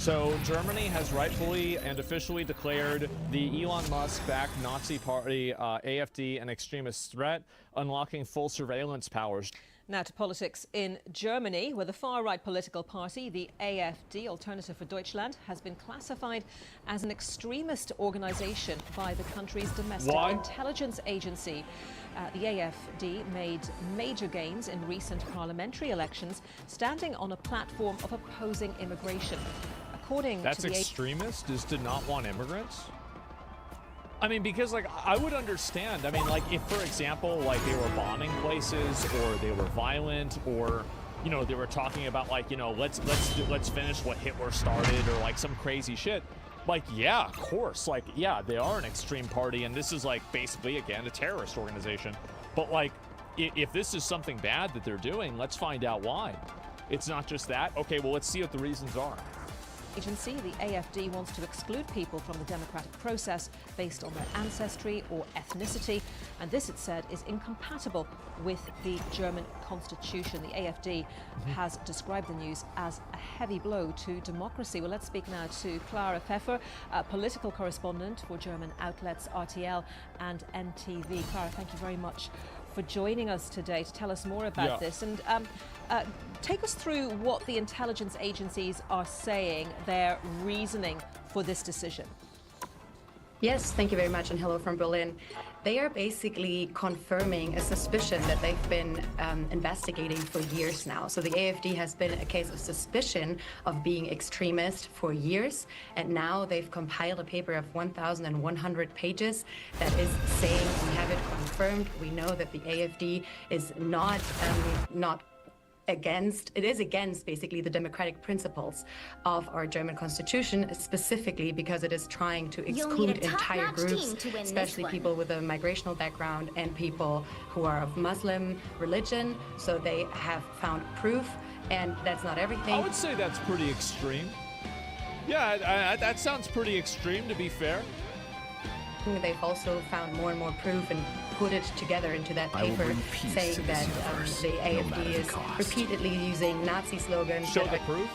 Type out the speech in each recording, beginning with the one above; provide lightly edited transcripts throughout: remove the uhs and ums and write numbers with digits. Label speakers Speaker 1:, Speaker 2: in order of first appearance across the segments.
Speaker 1: So Germany has rightfully and officially declared the Elon Musk-backed Nazi party, AfD, an extremist threat, unlocking full surveillance powers.
Speaker 2: Now to politics in Germany, where the far-right political party, the AfD, Alternative for Deutschland, has been classified as an extremist organization by the country's domestic intelligence agency. The AfD made major gains in recent parliamentary elections, standing on a platform of opposing immigration. According
Speaker 1: That's
Speaker 2: to the
Speaker 1: extremist, is to not want immigrants? I mean, because, like, I would understand. I mean, like, if, for example, like, they were bombing places, or they were violent, or, you know, they were talking about, like, you know, let's finish what Hitler started, or, like, some crazy shit. Like, yeah, of course. Like, yeah, they are an extreme party, and this is, like, basically, again, a terrorist organization. But, like, if this is something bad that they're doing, let's find out why. It's not just that. Okay, well, let's see what the reasons are.
Speaker 2: agency, the AfD wants to exclude people from the democratic process based on their ancestry or ethnicity, and this, it said, is incompatible with the German constitution. The AfD has described the news as a heavy blow to democracy. Well, let's speak now to Clara Pfeffer, a political correspondent for German outlets RTL and NTV. Clara, thank you very much for joining us today to tell us more about this. And take us through what the intelligence agencies are saying, their reasoning for this decision.
Speaker 3: Yes, thank you very much, and hello from Berlin. They are basically confirming a suspicion that they've been investigating for years now. So the AfD has been a case of suspicion of being extremist for years, and now they've compiled a paper of 1,100 pages that is saying we have it confirmed. We know that the AfD is not against basically the democratic principles of our German constitution, specifically because it is trying to exclude entire groups, especially people with a migrational background and people who are of Muslim religion. So they have found proof, and that's not everything.
Speaker 1: I would say that's pretty extreme. Yeah, that sounds pretty extreme, to be fair.
Speaker 3: They've also found more and more proof and put it together into that paper, saying that the AfD is repeatedly using Nazi slogans.
Speaker 1: Show the proof?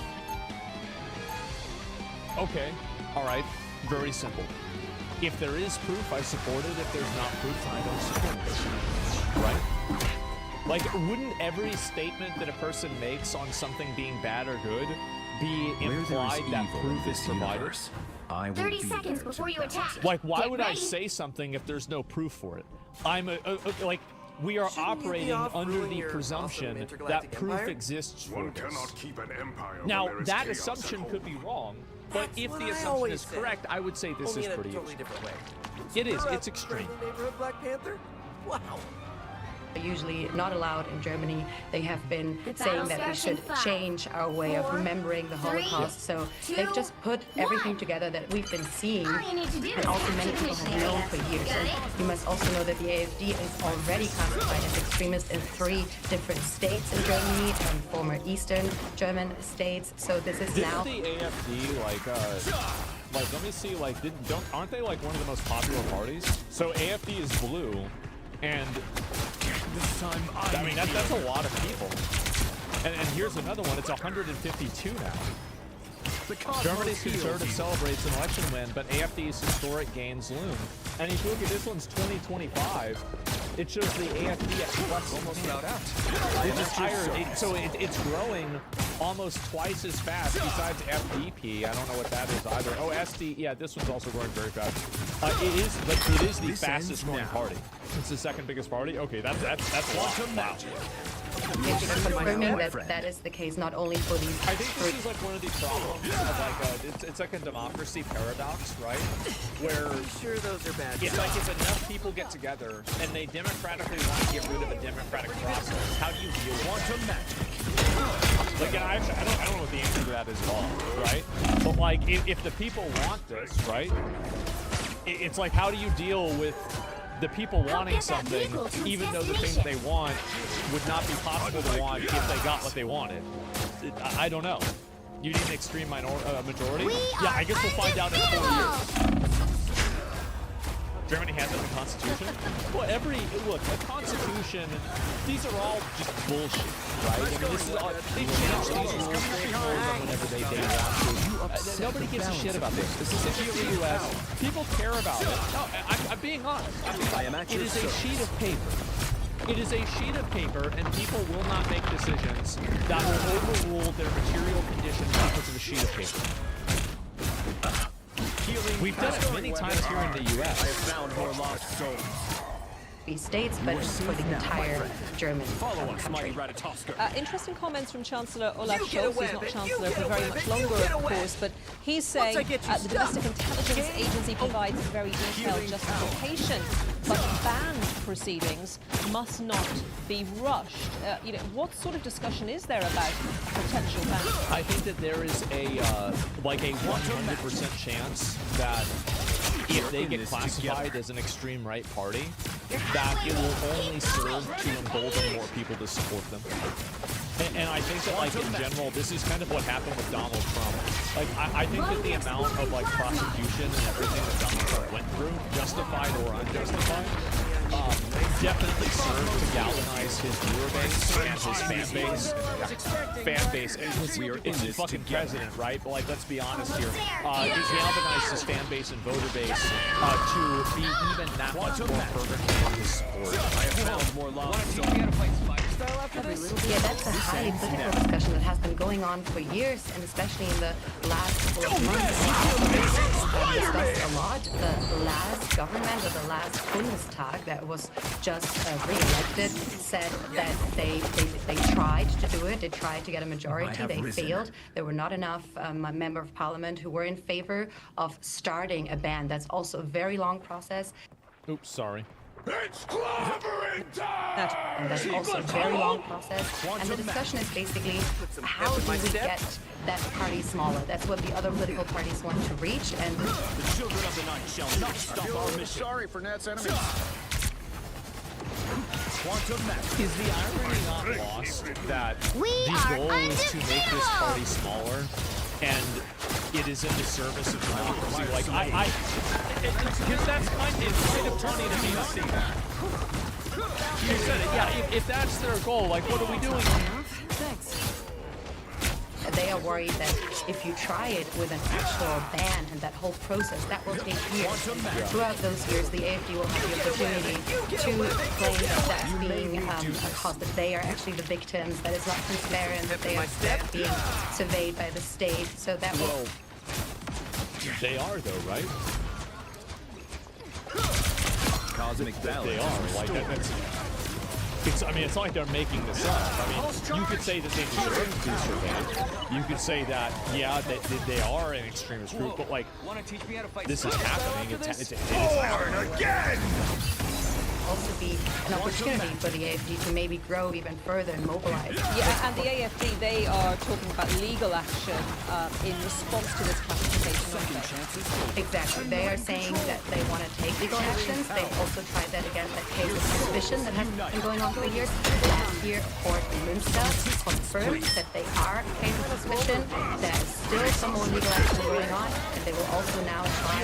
Speaker 1: Okay, all right, very simple. If there is proof, I support it. If there's not proof, I don't support it. Right? Like, wouldn't every statement that a person makes on something being bad or good be implied that proof is provided?
Speaker 4: 30 seconds before you attack.
Speaker 1: Like, why would I say something if there's no proof for it? Like, we are operating under the presumption that proof exists for this. Now, that assumption could be wrong, but if the assumption is correct, I would say this is pretty extreme. It is. It's extreme.
Speaker 4: Wow.
Speaker 3: Usually not allowed in Germany. They have been saying that we should change our way of remembering the Holocaust. So they've just put everything together that we've been seeing, and also many people have known for years. And you must also know that the AfD is already classified as extremist in 3 different states in Germany, and former Eastern German states. So this is now.
Speaker 1: Didn't the AfD like let me see, like aren't they like one of the most popular parties? So AfD is blue, and this time I mean that's a lot of people. And here's another one. It's 152 now. Germany's conservative celebrates an election win, but AfD's historic gains loom. And if you look at this one's 2025, it shows the AfD at plus almost out. They just hired, so it's growing almost twice as fast. Besides FDP, I don't know what that is either. Oh, SD, yeah, this one's also growing very fast. It is the fastest growing party. It's the second biggest party. Okay, that's a lot. Wow.
Speaker 3: It's confirming that is the case not only for these.
Speaker 1: I think this is like one of the problems of like it's like a democracy paradox, right? Where
Speaker 4: I'm sure those are bad.
Speaker 1: It's like if enough people get together and they democratically want to get rid of a democratic process, how do you deal with that? Like, and I don't know what the answer to that is at all, right? But like, if the people want this, right? It's like, how do you deal with the people wanting something, even though the thing that they want would not be possible to want if they got what they wanted? I don't know. You need an extreme majority? Yeah, I guess we'll find out in 4 years. Germany has its constitution. Well, look, the constitution, these are all just bullshit, right? I mean, this is all, they change these rules whenever they want to. Nobody gives a shit about this. This is the U.S. People care about it. No, I'm being honest. It is a sheet of paper. It is a sheet of paper, and people will not make decisions that will overrule their material conditions because of a sheet of paper. We've done it many times here in the U.S.
Speaker 5: I have found more lost souls.
Speaker 3: States, but for the entire German country.
Speaker 2: Interesting comments from Chancellor Olaf Scholz. He's not Chancellor for very much longer, of course, but he's saying the Domestic Intelligence Agency provides a very detailed justification, but ban proceedings must not be rushed. What sort of discussion is there about a potential ban?
Speaker 1: I think that there is a 100% chance that if they get classified as an extreme right party, that it will only serve to embolden more people to support them. And I think that, like, in general, this is kind of what happened with Donald Trump. Like, I think that the amount of, like, prosecution and everything that Donald Trump went through, justified or unjustified, definitely served to galvanize his viewer base and his fan base. It's the fucking president, right? But, like, let's be honest here. He galvanized his fan base and voter base to be even that much more fervent in his support.
Speaker 5: I have found more lost souls.
Speaker 3: Yeah, that's a highly political discussion that has been going on for years, and especially in the last couple of months. We've discussed a lot. The last government, or the last Bundestag that was just re-elected, said that they tried to do it. They tried to get a majority. They failed. There were not enough members of parliament who were in favor of starting a ban. That's also a very long process.
Speaker 1: Oops, sorry.
Speaker 5: It's clobbering time!
Speaker 3: And that's also a very long process. And the discussion is basically, how do we get that party smaller? That's what the other political parties want to reach. And
Speaker 5: the children of the night shall not stop our mission. Sorry for Nat's enemies. Quantum Max.
Speaker 1: Is the irony not lost that the goal is to make this party smaller, and it is in the service of democracy? Like, because that's kind of funny to me to see that. You said it, yeah, if that's their goal, like, what are we doing here?
Speaker 3: They are worried that if you try it with an actual ban and that whole process, that will take years. Throughout those years, the AFD will have the opportunity to claim that that's being a cause, that they are actually the victims, that it's not transparent, that they are being surveyed by the state. So that will...
Speaker 1: They are, though, right?
Speaker 5: Cosmic balance.
Speaker 1: They are. Like, it's not like they're making this up. I mean, you could say that they deserve to be surveyed. You could say that, yeah, they are an extremist group, but, like, this is happening. It's happening
Speaker 5: again!
Speaker 3: Also be an opportunity for the AFD to maybe grow even further and mobilize.
Speaker 2: Yeah, and the AFD, they are talking about legal action in response to this classification.
Speaker 3: Exactly. They are saying that they want to take legal actions. They've also tried that against that case of suspicion that has been going on for years. Last year, a court in Münster confirmed that they are a case of suspicion. There's still some more legal action going on, and they will also now try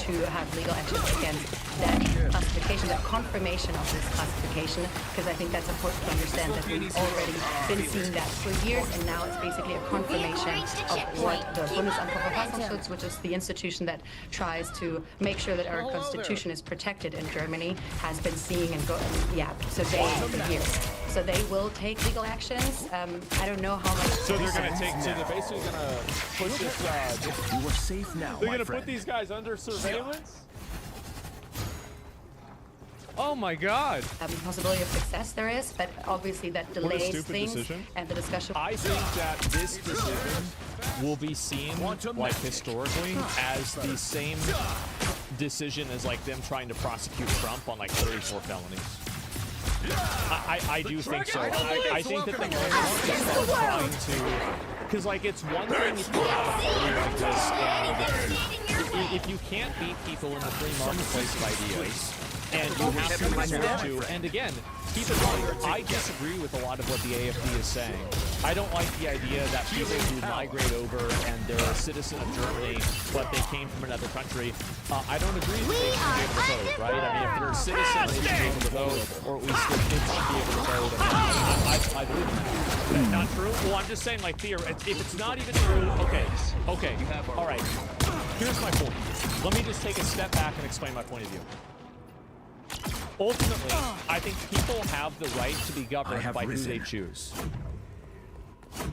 Speaker 3: to have legal action against that classification, that confirmation of this classification, because I think that's important to understand that we've already been seeing that for years, and now it's basically a confirmation of what the Bundesamt für Verfassungsschutz, which is the institution that tries to make sure that our constitution is protected in Germany, has been seeing and surveying for years. So they will take legal actions. I don't know how much.
Speaker 1: So they're going to take. So they're basically going to put this.
Speaker 5: You are safe now.
Speaker 1: They're going to put these guys under surveillance. Oh my God!
Speaker 3: Possibility of success there is, but obviously that delays things
Speaker 1: decision.
Speaker 3: And the discussion.
Speaker 1: I think that this decision will be seen, like, historically, as the same decision as, like, them trying to prosecute Trump on, like, 34 felonies. I do think so. I think that the moment is trying to, because, like, it's one thing if you have a party like this, and if you can't beat people in the free marketplace of ideas, and you have to adhere to. And again, keep in mind, I disagree with a lot of what the AFD is saying. I don't like the idea that people who migrate over and they're a citizen of Germany, but they came from another country. I don't agree that they should be able to vote, right? I mean, if they're a citizen, they should be able to vote, or at least their kids should be able to vote. I believe in that. That's not true? Well, I'm just saying, like, if it's not even true, okay, all right. Here's my point. Let me just take a step back and explain my point of view. Ultimately, I think people have the right to be governed by who they choose.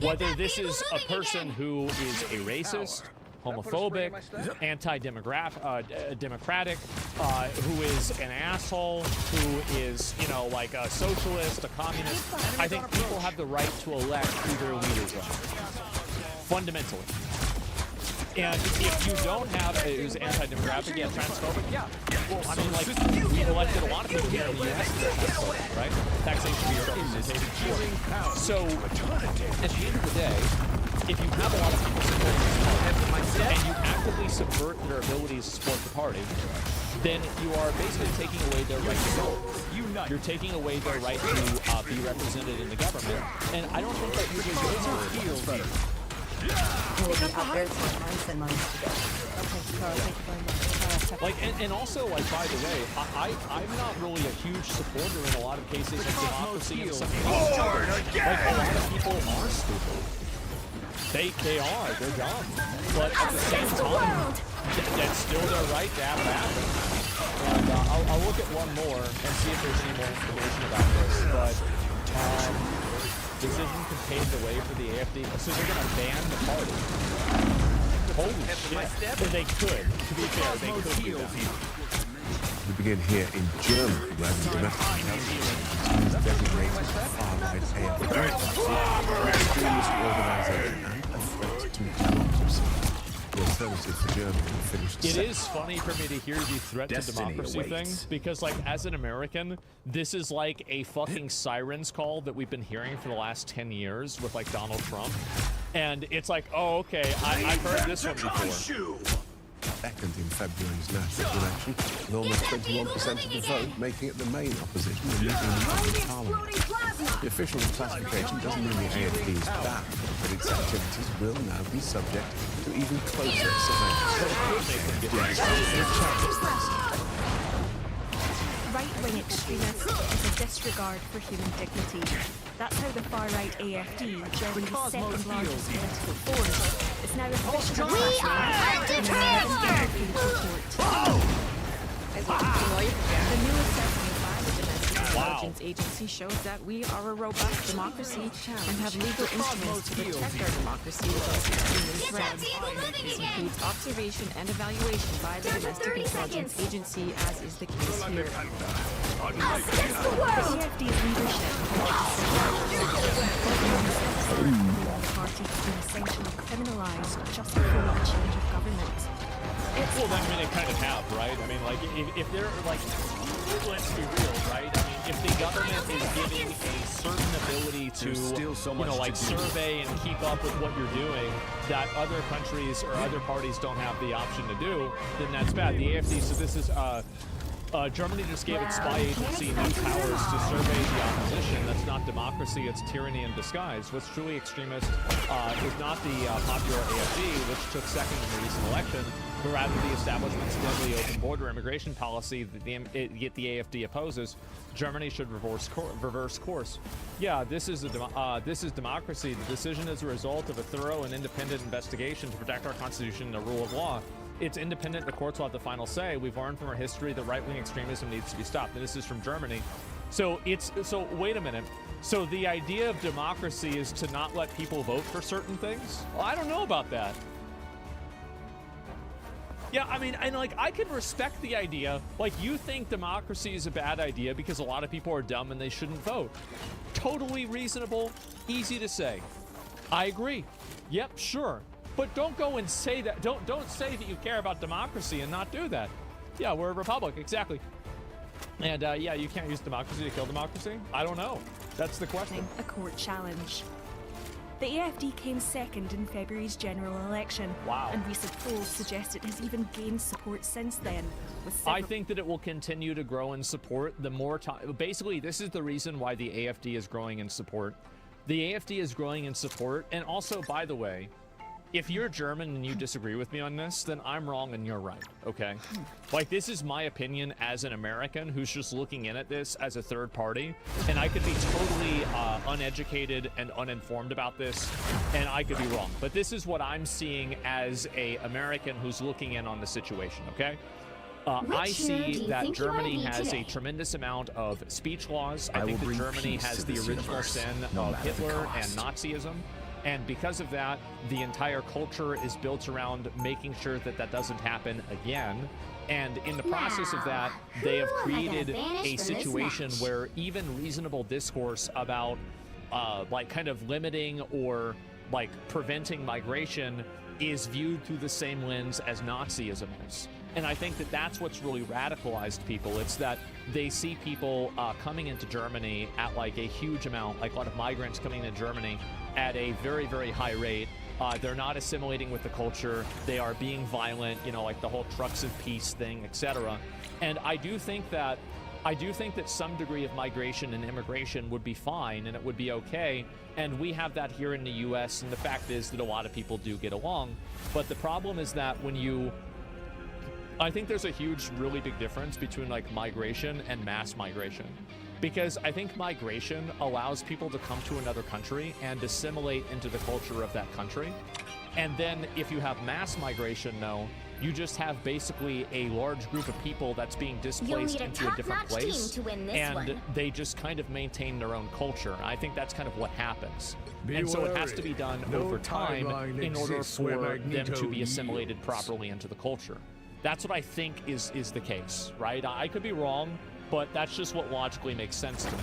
Speaker 1: Whether this is a person who is a racist, homophobic, anti-democratic, who is an asshole, who is, you know, like a socialist, a communist, I think people have the right to elect who their leaders are. Fundamentally. And if you don't have who's anti-demographic, yeah, transphobic, yeah. Well, I mean, like, we've elected a lot of people here in the U.S. that are transphobic, right? Taxation is representative. So, at the end of the day, if you have a lot of people supporting this party, and you actively subvert their abilities to support the party, then you are basically taking away their right to vote. You're taking away their right to be represented in the government. And I don't think that usually goes better.
Speaker 3: We'll be out there for months and months to go.
Speaker 2: Okay, Carl, thank you very much.
Speaker 1: Like, and also, like, by the way, I'm not really a huge supporter in a lot of cases of democracy and stuff. Like, a lot of people are stupid. They are. They're dumb. But at the same time, that's still their right to have it happen. And I'll look at one more and see if there's any more information about this. But decision can pave the way for the AFD. So they're going to ban the party. Holy shit. So they could. To be fair, they could do that.
Speaker 6: We begin here in Germany, where the domestic council is designated far-right AFD, extremist organisation and a threat to democracy. The alternative for Germany finished
Speaker 1: It is funny for me to hear the threat to democracy thing, because, like, as an American, this is like a fucking sirens call that we've been hearing for the last 10 years with, like, Donald Trump. And it's like, oh, okay, I've heard this one before.
Speaker 6: second in February's national election, with almost 21% of the vote, making it the main opposition and leading the parliament. The official classification doesn't mean the AFD is bad, but its activities will now be subject to even closer surveillance.
Speaker 7: Right-wing extremism is a disregard for human dignity. That's how the far-right AFD, Germany's second largest political force, is now officially The new assessment by the Domestic Intelligence Agency shows that we are a robust democracy and have legal instruments to protect our democracy against extremist threats. This includes observation and evaluation by the Domestic Intelligence Agency, as is the case here. The AFD's leadership the party has been essentially criminalized just before the change of government.
Speaker 1: Well, I mean, they kind of have, right? I mean, like, if they're, like, let's be real, right? I mean, if the government is giving a certain ability to, you know, like, survey and keep up with what you're doing that other countries or other parties don't have the option to do, then that's bad. The AFD, so this is, Germany just gave its spy agency new powers to survey the opposition. That's not democracy, it's tyranny in disguise. What's truly extremist is not the popular AFD, which took second in the recent election, but rather the establishment's deadly open border immigration policy that the AFD opposes. Germany should reverse course. Yeah, this is democracy. The decision is a result of a thorough and independent investigation to protect our constitution and the rule of law. It's independent. The courts will have the final say. We've learned from our history that right-wing extremism needs to be stopped. And this is from Germany. So wait a minute. So the idea of democracy is to not let people vote for certain things? Well, I don't know about that. Yeah, I mean, and, like, I can respect the idea. Like, you think democracy is a bad idea because a lot of people are dumb and they shouldn't vote. Totally reasonable, easy to say. I agree. Yep, sure. But don't go and say that. Don't say that you care about democracy and not do that. Yeah, we're a republic, exactly. And yeah, you can't use democracy to kill democracy. I don't know. That's the question.
Speaker 7: A court challenge.
Speaker 8: The AFD came second in February's general election.
Speaker 1: Wow.
Speaker 8: And recent polls suggest it has even gained support since then. With
Speaker 1: I think that it will continue to grow in support the more time. Basically, this is the reason why the AFD is growing in support. The AFD is growing in support. And also, by the way, if you're German and you disagree with me on this, then I'm wrong and you're right, okay? Like, this is my opinion as an American who's just looking in at this as a third party, and I could be totally uneducated and uninformed about this, and I could be wrong. But this is what I'm seeing as a American who's looking in on the situation, okay? I see that Germany has a tremendous amount of speech laws. I think that Germany has the original sin of Hitler and Nazism. And because of that, the entire culture is built around making sure that that doesn't happen again. And in the process of that, they have created a situation where even reasonable discourse about like kind of limiting or like preventing migration is viewed through the same lens as Nazism is. And I think that that's what's really radicalized people. It's that they see people coming into Germany at like a huge amount, like a lot of migrants coming into Germany at a very, very high rate. They're not assimilating with the culture. They are being violent, you know, like the whole trucks of peace thing, etc. And I do think that some degree of migration and immigration would be fine and it would be okay. And we have that here in the US. And the fact is that a lot of people do get along. But the problem is that I think there's a huge, really big difference between like migration and mass migration. Because I think migration allows people to come to another country and assimilate into the culture of that country. And then if you have mass migration, no, you just have basically a large group of people that's being displaced into a different place. And they just kind of maintain their own culture. I think that's kind of what happens. And so it has to be done over time in order for them to be assimilated properly into the culture. That's what I think is the case, right? I could be wrong, but that's just what logically makes sense to me.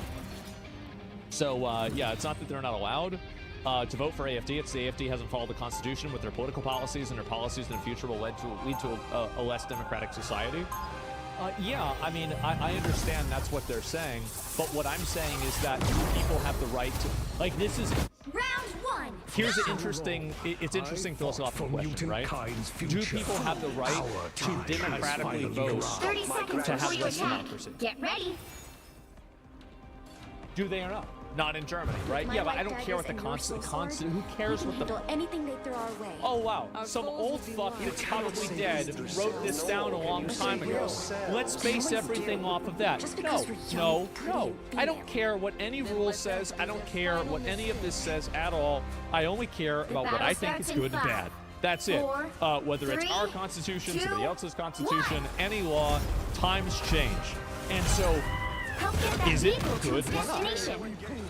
Speaker 1: So, yeah, it's not that they're not allowed to vote for AFD. It's the AFD hasn't followed the Constitution with their political policies, and their policies in the future will lead to a less democratic society. Yeah, I mean, I understand that's what they're saying, but what I'm saying is that people have the right to, like, this is...
Speaker 9: Round one.
Speaker 1: Here's an interesting, it's interesting philosophical question, right? Do people have the right to democratically vote
Speaker 9: 30 seconds
Speaker 1: to have
Speaker 9: before you
Speaker 1: less
Speaker 9: attack.
Speaker 1: democracy?
Speaker 9: Get ready.
Speaker 1: Do they or not? Not in Germany, right? Yeah, but I don't care what the constant. Who cares what the?
Speaker 9: Anything they throw our way.
Speaker 1: Oh wow, some old fuck that's probably dead wrote this down a long time ago. Let's base everything off of that. No. I don't care what any rule says. I don't care what any of this says at all. I only care about what I think is good and bad. That's it. Whether it's our constitution, somebody else's constitution, any law, times change, and so. Is it good or not?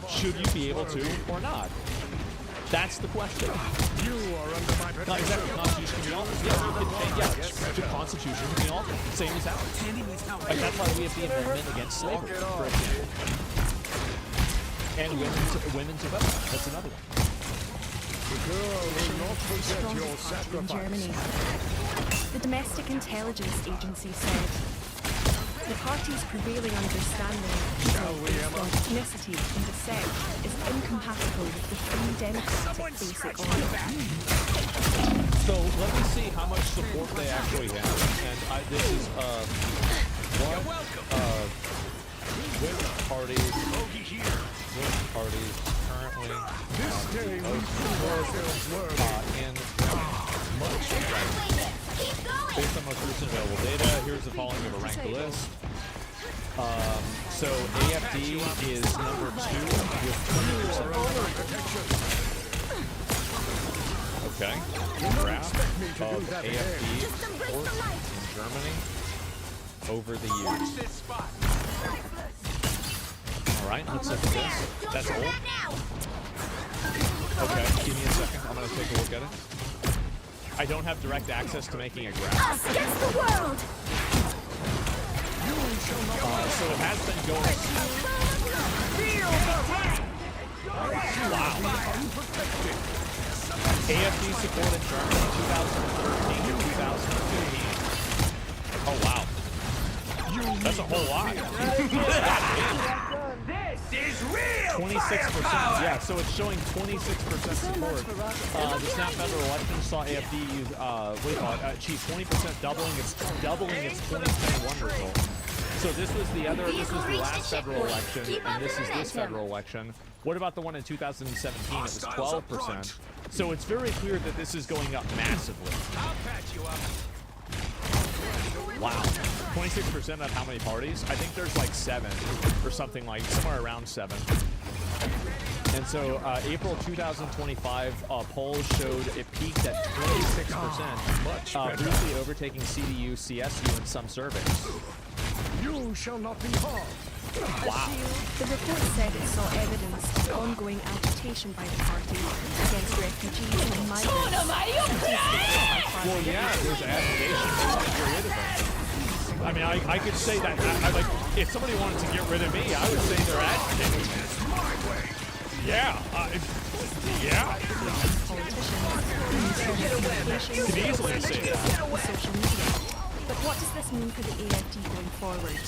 Speaker 1: Should you be able to or not? That's the question.
Speaker 5: You are under my protection.
Speaker 1: Not exactly. The Constitution can be altered. Yeah, you can change. Yeah, the Constitution can be altered. Same as ours. Like, that's why we have the amendment against slavery, for example. And women to vote. That's another one.
Speaker 5: The girl will not forget your sacrifice.
Speaker 8: In Germany, the Domestic Intelligence Agency said the party's prevailing understanding of people based on ethnicity and descent is incompatible with the free democratic basic order.
Speaker 1: So let me see how much support they actually have. And this is women's parties. Women's parties currently
Speaker 5: This day we prove ourselves worthy.
Speaker 1: in based on most recent available data, here's the following of a ranked list. So AFD is number 2 with 20%. Okay. Graph of AFD support in Germany over the years. Alright, let's look at this. That's old. Okay, give me a second. I'm going to take a look at it. I don't have direct access to making a graph.
Speaker 9: Us against the world.
Speaker 1: So it has been going. Wow. AFD support in Germany 2013 to 2015. Oh wow. That's a whole lot.
Speaker 5: is real
Speaker 1: 26%. Yeah, so it's showing 26% support. The snap federal election saw AFD use, achieve 20%, doubling its 2021 result. So this was the last federal election, and this is this federal election. What about the one in 2017? It was 12%. So it's very clear that this is going up massively.
Speaker 5: I'll patch you up.
Speaker 1: Wow. 26% of how many parties? I think there's like 7 or something, like somewhere around 7. And so April 2025 polls showed it peaked at 26%, briefly overtaking CDU, CSU in some surveys.
Speaker 5: You shall not be harmed.
Speaker 1: Wow.
Speaker 8: The report said it saw evidence of ongoing agitation by the party against refugees and migrants.
Speaker 1: Well, yeah, there's agitation. They want to get rid of them. I mean, I could say that. Like, if somebody wanted to get rid of me, I would say they're agitating. Yeah. Yeah. You could easily say that.
Speaker 8: Social media. But what does this mean for the AFD going forward?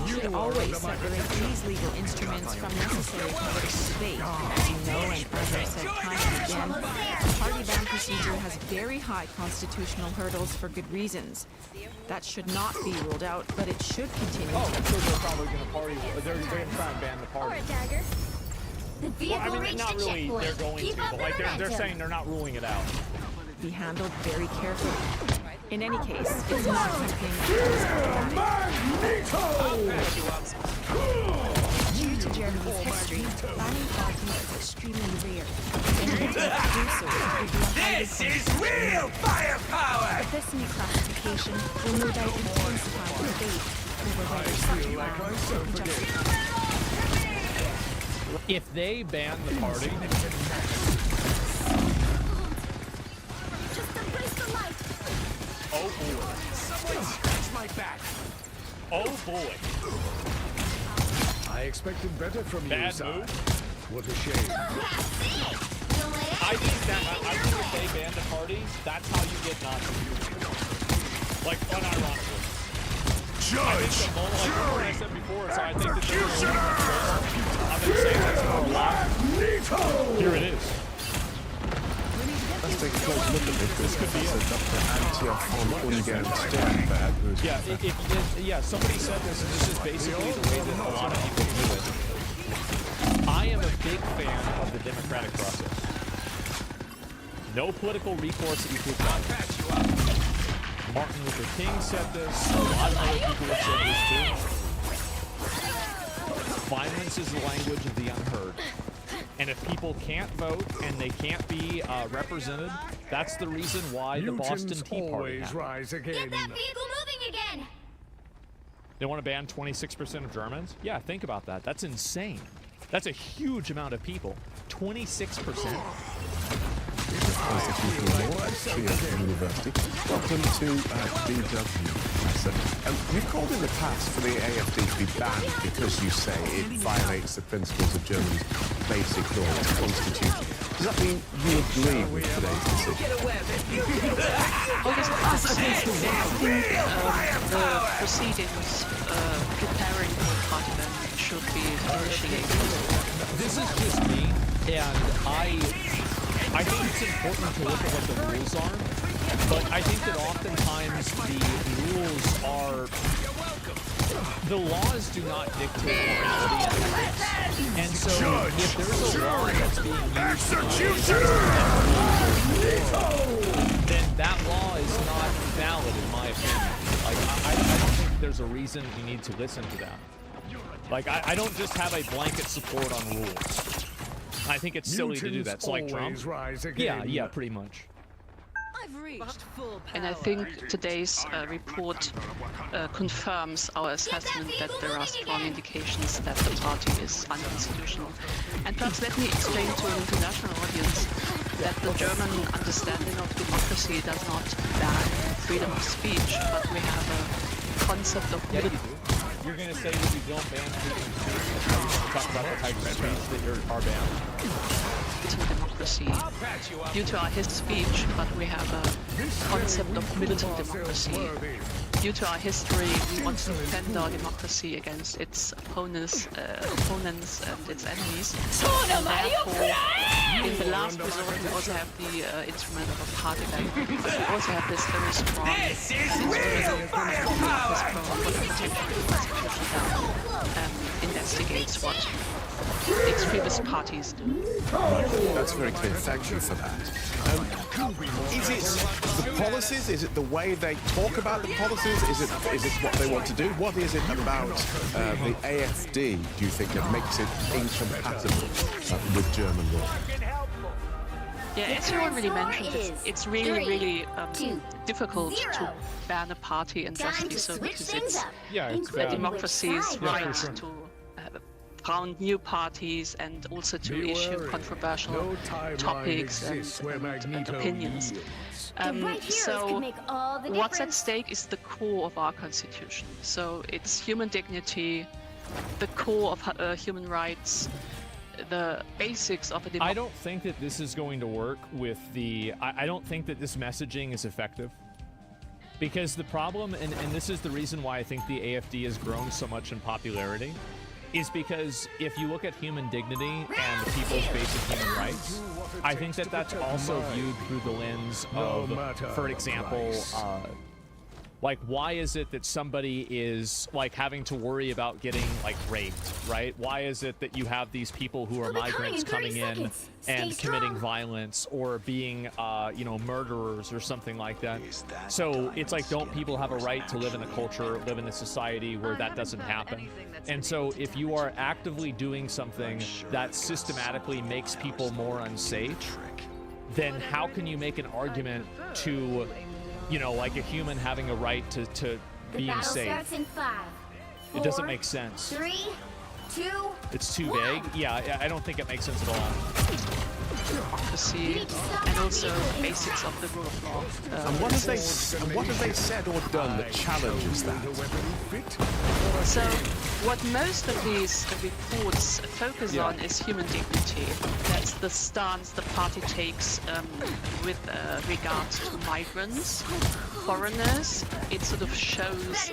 Speaker 7: You should always separate these legal instruments from necessary political debate. As you know, and as I've said time and again, the party ban procedure has very high constitutional hurdles for good reasons. That should not be ruled out, but it should continue.
Speaker 1: Oh, so they're probably going to party. They're going to try and ban the
Speaker 9: Or
Speaker 1: party.
Speaker 9: a dagger. The
Speaker 1: Well,
Speaker 9: vehicle
Speaker 1: I mean,
Speaker 9: reached
Speaker 1: not
Speaker 9: the
Speaker 1: really.
Speaker 9: checkpoint.
Speaker 1: They're going
Speaker 9: Keep
Speaker 1: to,
Speaker 9: up
Speaker 1: but
Speaker 9: the
Speaker 1: like they're
Speaker 9: momentum.
Speaker 1: saying they're not ruling it out.
Speaker 7: Be handled very carefully. In any case, it's not something that is automatic.
Speaker 8: Due to Germany's history, banning parties is extremely rare. Any attempt to do so would be a highly controversial
Speaker 5: real
Speaker 8: move.
Speaker 5: firepower.
Speaker 8: But this new classification will no doubt intensify the debate over whether such a ban is just
Speaker 1: If they ban the party,
Speaker 9: Just embrace the light.
Speaker 1: oh boy.
Speaker 5: Someone scratch my back.
Speaker 1: Oh boy.
Speaker 5: I expected better from you,
Speaker 1: Bad
Speaker 5: sir.
Speaker 1: move.
Speaker 5: What a shame.
Speaker 1: I think if they ban the party, that's how you get Nazis. Like, unironically.
Speaker 5: Judge!
Speaker 1: Like what I said before, so I think that they're I've been saying this for a while. Here it is.
Speaker 6: Let's take a close look at this. This could be Dr. Antioch Ungen Sternberg, who's
Speaker 1: Yeah, somebody said this, and this is basically the way that a lot of people do it. I am a big fan of the democratic process. No political recourse equals violence. Martin Luther King said this. A lot of other people have said this too. Violence is the language of the unheard. And if people can't vote and they can't be represented, that's the reason why the Boston Tea Party happened.
Speaker 5: rise again.
Speaker 9: Get that vehicle moving again.
Speaker 1: They want to ban 26% of Germans? Yeah, think about that. That's insane. That's a huge amount of people. 26%.
Speaker 6: University. Welcome to DW. You've called in the past for the AFD to be banned because you say it violates the principles of Germany's basic law, its constitution. Does that mean you agree with today's decision?
Speaker 10: The proceedings preparing for party ban should be initiated.
Speaker 1: This is just me, and I think it's important to look at what the rules are, but I think that oftentimes the rules are... The laws do not dictate morality and ethics. And so if there's a law that's being used then that law is not valid in my opinion. Like, I don't think there's a reason you need to listen to that. Like, I don't just have a blanket support on rules. I think it's silly to do that. So like Trump? Yeah, pretty much.
Speaker 10: And I think today's report confirms our assessment that there are strong indications that the party is unconstitutional. And perhaps let me explain to an international audience that the German understanding of democracy does not ban freedom of speech, but we have a concept of...
Speaker 1: Yeah, you do. You're going to say that you don't ban freedom of speech, and you're going to talk about the type of speech that are banned.
Speaker 10: democracy due to our speech, but we have a concept of militant democracy. Due to our history, we want to defend our democracy against its opponents and its enemies. And therefore, in the last resort, we also have the instrument of a party bank. But we also have this very strong investigates what the extremist parties do.
Speaker 6: Right. That's very clear. Thank you for that. Is it the policies? Is it the way they talk about the policies? Is it what they want to do? What is it about the AFD, do you think, that makes it incompatible with German law?
Speaker 10: Yeah, as you already mentioned, it's really difficult to ban a party unjustly, so because it's the democracy's right to found new parties and also to issue controversial topics and opinions. So what's at stake is the core of our constitution. So it's human dignity, the core of human rights, the basics of a democracy.
Speaker 1: I don't think that this is going to work with the... I don't think that this messaging is effective. Because the problem, and this is the reason why I think the AFD has grown so much in popularity, is because if you look at human dignity and people's basic human rights, I think that that's also viewed through the lens of, for example, like, why is it that somebody is, like, having to worry about getting, like, raped, right? Why is it that you have these people who are migrants coming in and committing violence or being, you know, murderers or something like that? So it's like, don't people have a right to live in a culture, live in a society where that doesn't happen? And so if you are actively doing something that systematically makes people more unsafe, then how can you make an argument to... you know, like a human having a right to being safe? It doesn't make sense.
Speaker 9: 3, 2,
Speaker 1: it's too vague. Yeah, I don't think it makes sense at all.
Speaker 10: Democracy and also basics of the rule of law.
Speaker 6: And what have they said or done that challenges that?
Speaker 10: So, what most of these reports focus on is human dignity. That's the stance the party takes with regards to migrants, foreigners. It sort of shows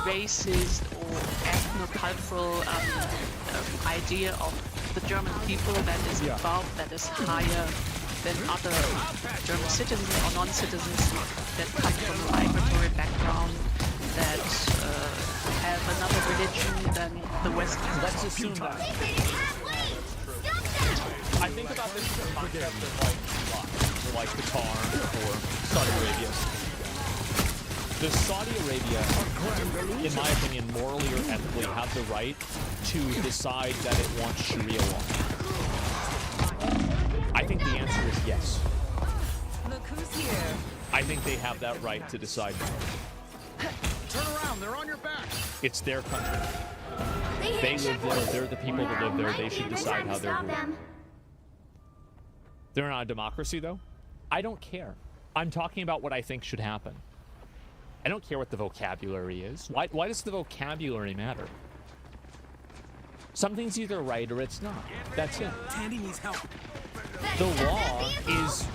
Speaker 10: racist or ethno-cultural idea of the German people that is above, that is higher than other German citizens or non-citizens that come from a migratory background, that have another religion than the West.
Speaker 1: Let's assume that. I think about this in the concept of like Iraq, or like Qatar, or Saudi Arabia. Does Saudi Arabia, in my opinion, morally or ethically have the right to decide that it wants Sharia law? I think the answer is yes.
Speaker 7: Look who's here.
Speaker 1: I think they have that right to decide that.
Speaker 5: Turn around, they're on your back.
Speaker 1: It's their country. They live there, they're the people that live there, they should decide how they're ruled. They're not a democracy, though? I don't care. I'm talking about what I think should happen. I don't care what the vocabulary is. Why does the vocabulary matter? Something's either right or it's not. That's it.
Speaker 5: Tandy needs help.
Speaker 1: The law is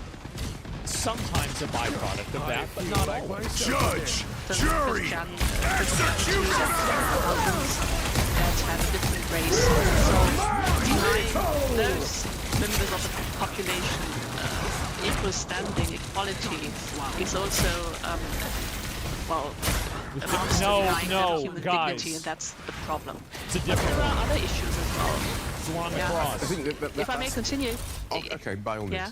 Speaker 1: sometimes a byproduct of that, but not always.
Speaker 5: Judge! Jury! Execution!
Speaker 10: That have a different race. So those members of the population equal standing, equality is also well,
Speaker 1: no,
Speaker 10: human
Speaker 1: guys.
Speaker 10: dignity, and that's the problem.
Speaker 1: It's a different
Speaker 10: There are
Speaker 1: one.
Speaker 10: other issues as well.
Speaker 1: It's the one on the
Speaker 10: Yeah.
Speaker 1: cross.
Speaker 6: I think that
Speaker 10: If I may continue.
Speaker 6: Oh, okay, by all means.
Speaker 10: Yeah.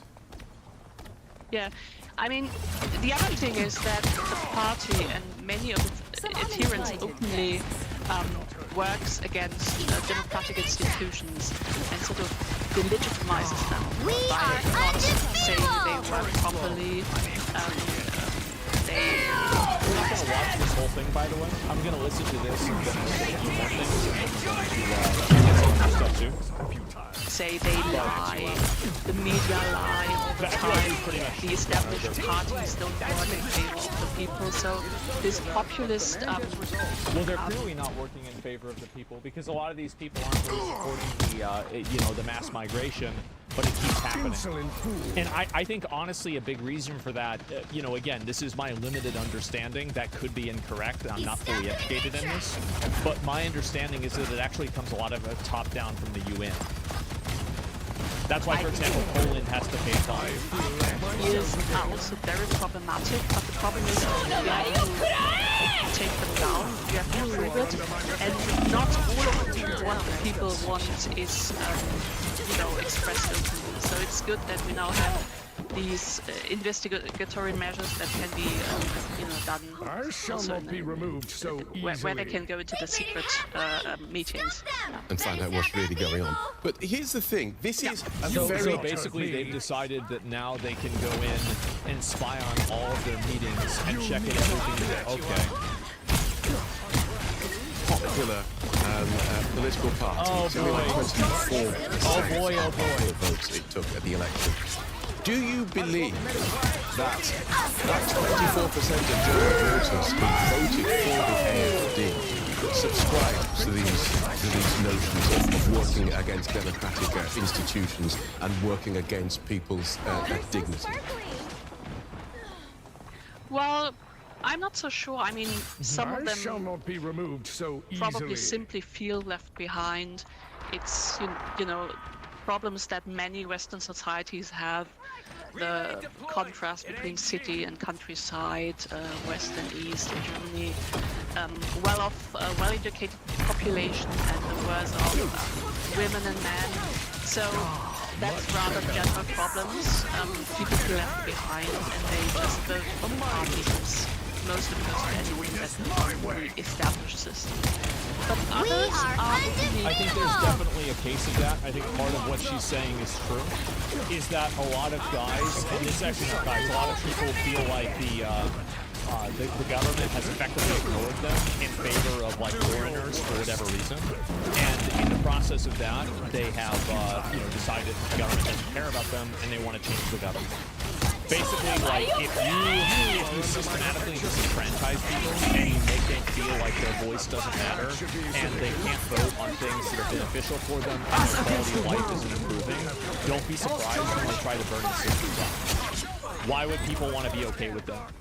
Speaker 10: Yeah. I mean, the other thing is that the party and many of its adherents openly works against democratic institutions and sort of delegitimizes them by not saying they work properly.
Speaker 1: I'm not going to watch this whole thing, by the way. I'm going to listen to this and then say a few more things and then we're going to get some more stuff too.
Speaker 10: Say they lie, the media lie all the time, the established parties don't work in favor of the people, so this populist...
Speaker 1: well, they're clearly not working in favor of the people because a lot of these people aren't really supporting the, you know, the mass migration. but it keeps happening. And I think, honestly, a big reason for that, you know, again, this is my limited understanding. That could be incorrect. I'm not fully educated in this. But my understanding is that it actually comes a lot of top-down from the UN. That's why, for example, Poland has to pay fines.
Speaker 10: Years are also very problematic, but the problem is you have to take them down, you have to prove it, and not all of the people want is, you know, expressed openly. So it's good that we now have these investigatory measures that can be, you know, done.
Speaker 5: I shall not be removed so easily.
Speaker 10: Where they can go into the secret meetings
Speaker 6: and find out what's really going on. But here's the thing: this is a very.
Speaker 1: So basically, they've decided that now they can go in and spy on all of their meetings and check in everything. Okay.
Speaker 6: Popular political party.
Speaker 1: Oh boy!
Speaker 6: 24%
Speaker 1: Oh boy! Oh
Speaker 6: of
Speaker 1: boy!
Speaker 6: the votes it took at the election. Do you believe that 24% of German voters who voted for the AfD subscribe to these notions of working against democratic institutions and working against people's dignity?
Speaker 10: Well, I'm not so sure. I mean, some of them
Speaker 5: shall not be removed so
Speaker 10: probably simply feel left behind. It's, you know, problems that many Western societies have. The contrast between city and countryside, west and east in Germany, well-off, well-educated population, and the worst of women and men. So that's rather general problems. People feel left behind, and they just vote for parties, most of anything that's the established system. But others are
Speaker 1: I think there's definitely a case of that. I think part of what she's saying is true. Is that a lot of guys, and it's actually not guys, a lot of people feel like the government has effectively ignored them in favor of like foreigners for whatever reason. And in the process of that, they have you know, decided that the government doesn't care about them and they want to change the government. Basically, like, if you systematically disenfranchise people and you make them feel like their voice doesn't matter and they can't vote on things that are beneficial for them and their quality of life isn't improving, don't be surprised when they try to burn the system down. Why would people want to be okay with that?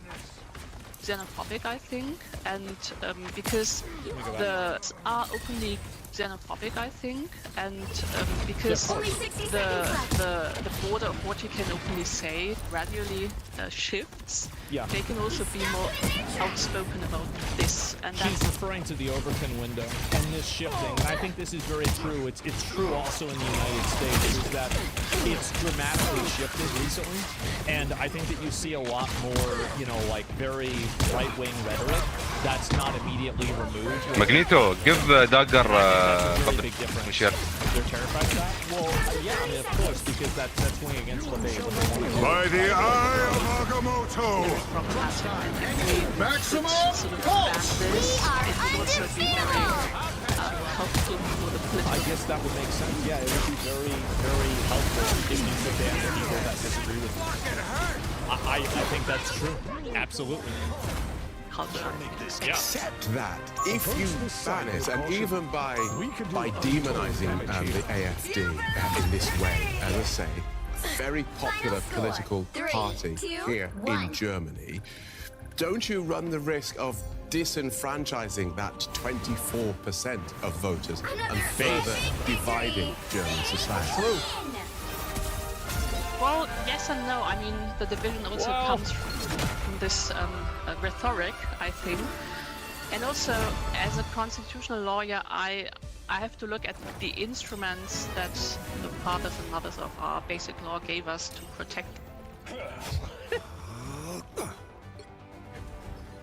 Speaker 10: Xenophobic, I think, and because the are openly xenophobic, I think, and because the border of what you can openly say gradually shifts.
Speaker 1: Yeah.
Speaker 10: They can also be more outspoken about this, and
Speaker 1: she's referring to the Overton window and this shifting. And I think this is very true. It's true also in the United States, is that it's dramatically shifted recently, and I think that you see a lot more, you know, like very right-wing rhetoric that's not immediately removed.
Speaker 11: Magneto, give Dagger
Speaker 1: really big difference. They're terrified of that? Well, yeah, I mean, of course, because that's going against what they want to do.
Speaker 5: By the eye of Agamotto! Maximum pulse!
Speaker 1: I guess that would make sense. Yeah, it would be very, very helpful if you could ban the people that disagree with you. I think that's true. Absolutely.
Speaker 6: Except that if you ban it, and even by demonizing the AfD in this way, as I say, very popular political party here in Germany, don't you run the risk of disenfranchising that 24% of voters and further dividing German society?
Speaker 1: True.
Speaker 10: Well, yes and no. I mean, the division also comes from this rhetoric, I think. And also, as a constitutional lawyer, I have to look at the instruments that the fathers and mothers of our basic law gave us to protect.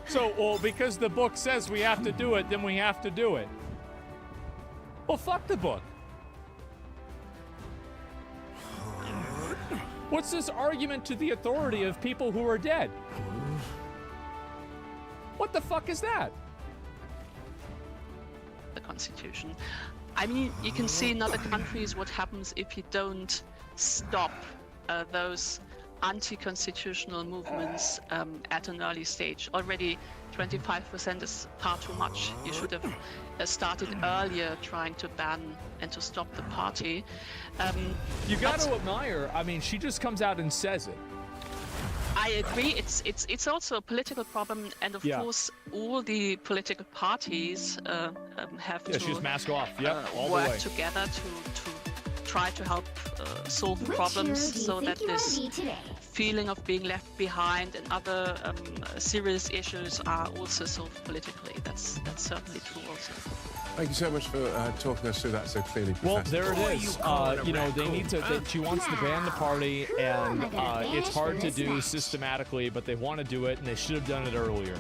Speaker 1: So, well, because the book says we have to do it, then we have to do it. Well, fuck the book. What's this argument to the authority of people who are dead? What the fuck is that?
Speaker 10: The Constitution. I mean, you can see in other countries what happens if you don't stop those anti-constitutional movements at an early stage. Already 25% is far too much. You should have started earlier trying to ban and to stop the party.
Speaker 1: You got to admire. I mean, she just comes out and says it.
Speaker 10: I agree. It's also a political problem, and of course, all the political parties have to
Speaker 1: she's mask off. All the
Speaker 10: work
Speaker 1: way.
Speaker 10: together to try to help solve problems, so that this feeling of being left behind and other serious issues are also solved politically. That's certainly true also.
Speaker 6: Thank you so much for talking us through that so clearly, Professor.
Speaker 1: Well, there it is. You know, they need to. She wants to ban the party, and it's hard to do systematically, but they want to do it, and they should have done it earlier.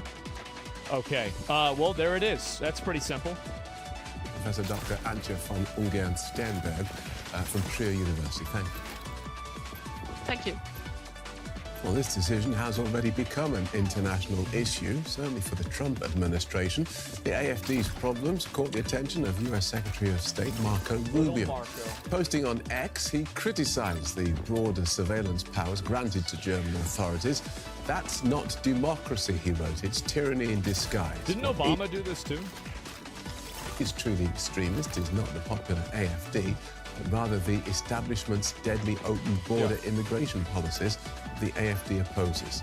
Speaker 1: Okay. Well, there it is. That's pretty simple.
Speaker 6: Professor Dr. Antje von Ungern-Sternberg from Trier University. Thank you.
Speaker 10: Thank you.
Speaker 6: Well, this decision has already become an international issue, certainly for the Trump administration. The AFD's problems caught the attention of U.S. Secretary of State Marco Rubio. Posting on X, he criticized the broader surveillance powers granted to German authorities. That's not democracy, he wrote. It's tyranny in disguise.
Speaker 1: Didn't Obama do this too?
Speaker 6: Is truly extremist is not the popular AFD, but rather the establishment's deadly open border immigration policies the AFD opposes.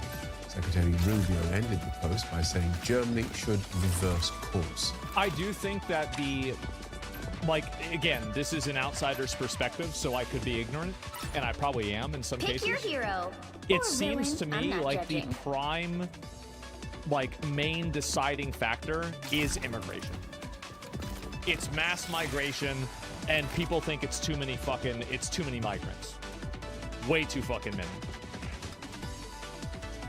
Speaker 6: Secretary Rubio ended the post by saying Germany should reverse course.
Speaker 1: I do think that again, this is an outsider's perspective, so I could be ignorant, and I probably am in some cases.
Speaker 9: Pick your hero.
Speaker 1: It seems to me like the prime, main deciding factor is immigration. It's mass migration, and people think it's too many migrants. Way too fucking many.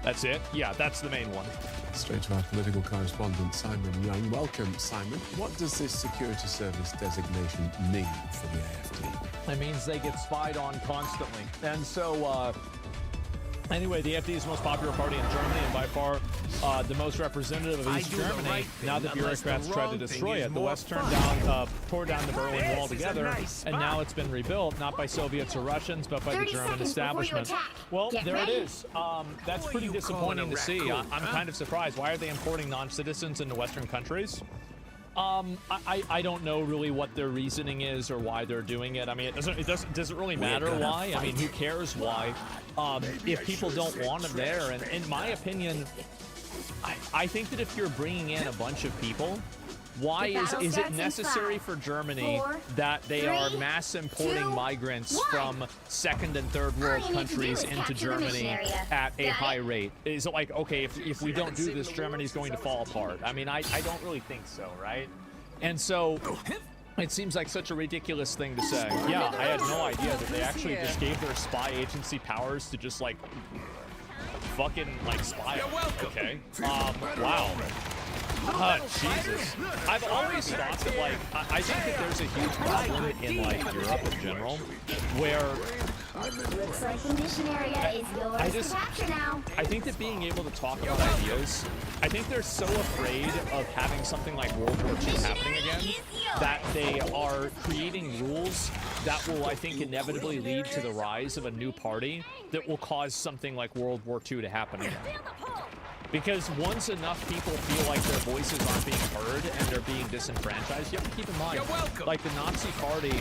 Speaker 1: That's it? Yeah, that's the main one.
Speaker 6: Straight to our political correspondent, Simon Young. Welcome, Simon. What does this security service designation mean for the AFD?
Speaker 1: It means they get spied on constantly. And so, anyway, the AFD is the most popular party in Germany and by far the most representative of East Germany. Now the bureaucrats tried to destroy it. The West tore down the Berlin Wall together, and now it's been rebuilt, not by Soviets or Russians, but by the German establishment. Well, there it is. That's pretty disappointing to see. I'm kind of surprised. Why are they importing non-citizens into Western countries? I don't know really what their reasoning is or why they're doing it. I mean, does it really matter why? I mean, who cares why? If people don't want them there, and in my opinion, I think that if you're bringing in a bunch of people, why is it necessary for Germany that they are mass importing migrants from second and third world countries into Germany at a high rate? Is it like, okay, if we don't do this, Germany's going to fall apart? I mean, I don't really think so, right? And so it seems like such a ridiculous thing to say. Yeah, I had no idea that they actually just gave their spy agency powers to just fucking spy. Okay. Wow. Jesus. I've always thought that, I think that there's a huge problem in, Europe in general, where
Speaker 9: Looks like the mission area is yours to capture now.
Speaker 1: I think that being able to talk about ideas, I think they're so afraid of having something like World War II happening again that they are creating rules that will, I think, inevitably lead to the rise of a new party that will cause something like World War II to happen again. Because once enough people feel like their voices aren't being heard and they're being disenfranchised, you have to keep in mind, the Nazi Party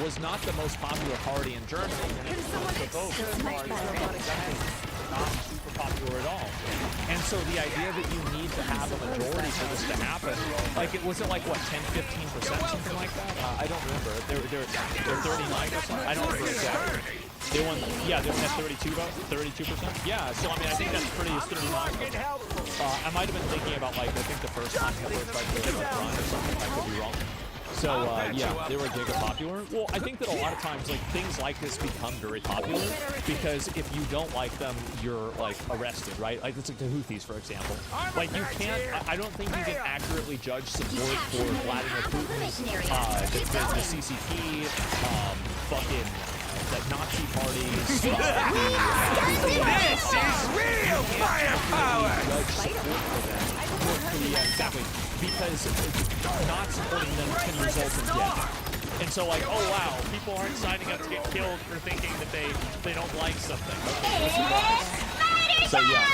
Speaker 1: was not the most popular party in Germany. And it was the vote not super popular at all. And so the idea that you need to have a majority for this to happen, was it 10, 15%, something like that? I don't remember. They're 39 or something. I don't remember exactly. They won, they won at 32%? Yeah, so I mean, I think that's pretty, it's 39. I might have been thinking about, I think the first time Hitler tried to get a run or something, I could be wrong. So, yeah, they were giga popular. Well, I think that a lot of times, things like this become very popular because if you don't like them, you're, arrested, right? It's the Houthis, for example. You can't, I don't think you can accurately judge support for Vladimir Putin's, the CCP, fucking... the Nazi parties. This
Speaker 5: is real firepower!
Speaker 1: Yeah, exactly. Because not supporting them can result in death. And so, oh wow, people aren't signing up to get killed for thinking that they don't like something. So yeah.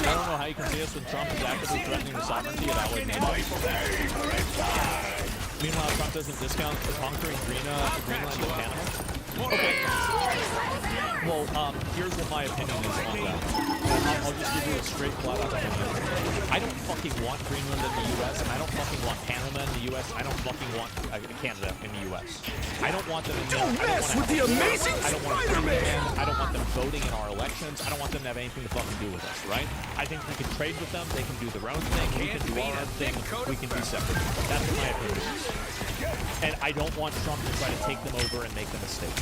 Speaker 1: I don't know how you can see us when Trump is actively threatening the sovereignty of allied nations. Meanwhile, Trump doesn't discount conquering Greenland and Panama. Okay. Well, here's what my opinion is on that. I'll just give you a straight flat-out opinion. I don't fucking want Greenland in the U.S., and I don't fucking want Panama in the U.S. I don't fucking want Canada in the U.S. I don't want them in the
Speaker 5: Don't mess with the amazing Spider-Man!
Speaker 1: I don't want them voting in our elections. I don't want them to have anything to fucking do with us, right? I think we can trade with them. They can do their own thing. We can do our own thing. We can be separate. That's my opinion. And I don't want Trump to try to take them over and make them a state.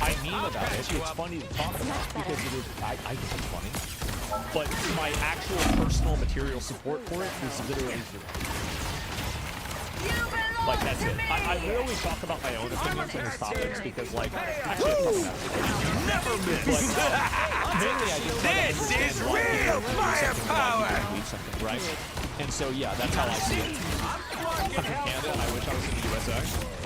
Speaker 1: I meme about it. It's funny to talk about because it is. I think it's funny. But my actual personal material support for it is literally zero. Like, that's it. I rarely talk about my own opinions on these topics because, like, actually, never miss. Mainly, I just
Speaker 5: This is real firepower!
Speaker 1: Right? And so, yeah, that's how I see it. I'm from Canada, and I wish I was in the USA.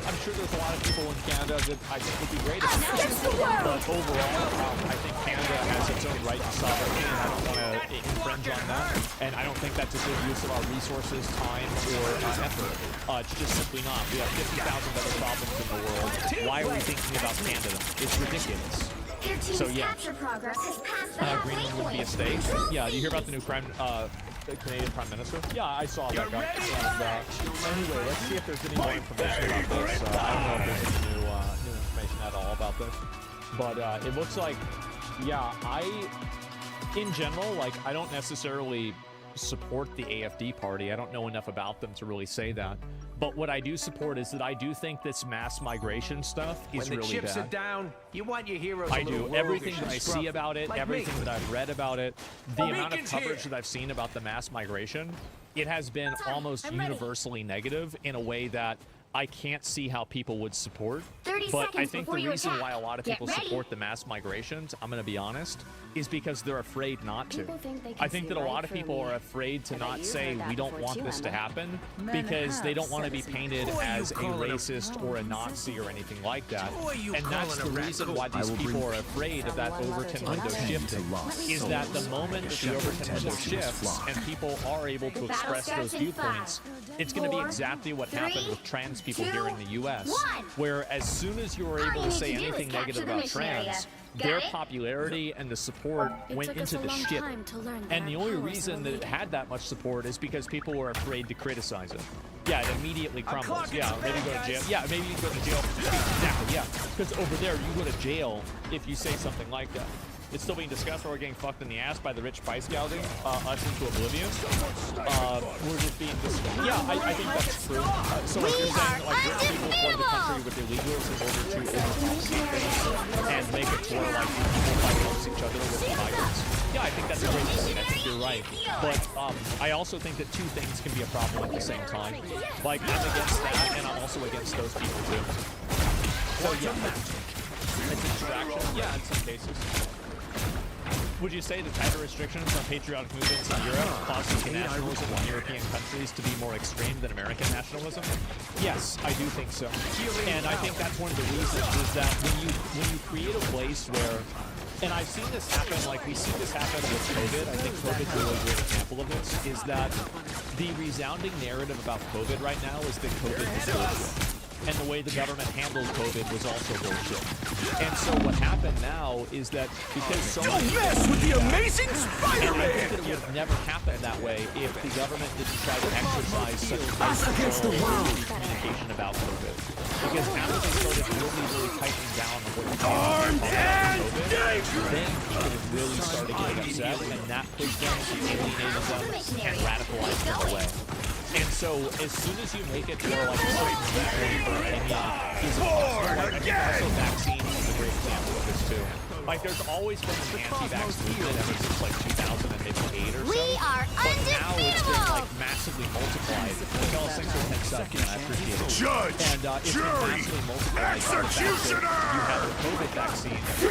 Speaker 1: I'm sure there's a lot of people in Canada that I think would be great. But overall, I think Canada has its own right to sovereignty, and I don't want to infringe on that. And I don't think that's a good use of our resources, time, or effort. It's just simply not. We have 50,000 other problems in the world. Why are we thinking about Canada? It's ridiculous. So yeah, Greenland would be a state. Yeah, you hear about the new Canadian Prime Minister? Yeah, I saw that guy. And, anyway, let's see if there's any more information about this. I don't know if there's any new information at all about this. But it looks like, yeah, in general, like, I don't necessarily support the AFD party. I don't know enough about them to really say that. But what I do support is that I do think this mass migration stuff is really bad. When the chips are
Speaker 5: down, you want your heroes
Speaker 1: I do. Everything that I see about it, everything that I've read about it, the amount of coverage that I've seen about the mass migration, it has been almost universally negative in a way that I can't see how people would support. But I think the reason why a lot of people support the mass migrations, I'm going to be honest, is because they're afraid not to. I think that a lot of people are afraid to not say we don't want this to happen because they don't want to be painted as a racist or a Nazi or anything like that. And that's the reason why these people are afraid of that Overton window shifting, is that the moment that the Overton window shifts and people are able to express those viewpoints, it's going to be exactly what happened with trans people here in the U.S., where as soon as you were able to say anything negative about trans, their popularity and the support went into the shit. And the only reason that it had that much support is because people were afraid to criticize it. Yeah, it immediately crumbles. Yeah, maybe go to jail. Yeah, maybe you go to jail. Exactly, yeah. Because over there, you go to jail if you say something like that. It's still being discussed, or we're getting fucked in the ass by the rich price gouging us into oblivion. We're just being yeah, I think that's true. So like you're saying, like rich people flood the country with illegals in order to overcompensate things and make it to where like people fight amongst each other with the migrants. Yeah, I think that's a great point. I think you're right. But I also think that two things can be a problem at the same time. Like I'm against that, and I'm also against those people too. So yeah, it's a distraction. Yeah, in some cases. Would you say the tighter restrictions on patriotic movements in Europe cause nationalism in European countries to be more extreme than American nationalism? Yes, I do think so. And I think that's one of the reasons is that when you create a place where, and I've seen this happen, like we see this happen with COVID. I think COVID's a really great example of this, is that the resounding narrative about COVID right now is that COVID is bullshit. And the way the government handled COVID was also bullshit. And so what happened now is that because so many
Speaker 5: mess with the amazing Spider-Man!
Speaker 1: And I think that it would have never happened that way if the government didn't try to exercise such control over communication about COVID. Because after they started really tightening down on what COVID, then people really started getting upset, and that pushed them to alienated them and radicalized them away. And so, as soon as you make it to where, like, a certain viewpoint or anemia is impossible, like, I think also vaccine is a great example of this, too. Like, there's always been an anti-vax movement ever since, like, 2008 or so. But now it's been, like, massively multiplied. Tell us thanks for 10 seconds, I appreciate it.
Speaker 5: Judge,
Speaker 1: and it's been massively multiplied.
Speaker 5: Executioner!
Speaker 1: You have the COVID vaccine, the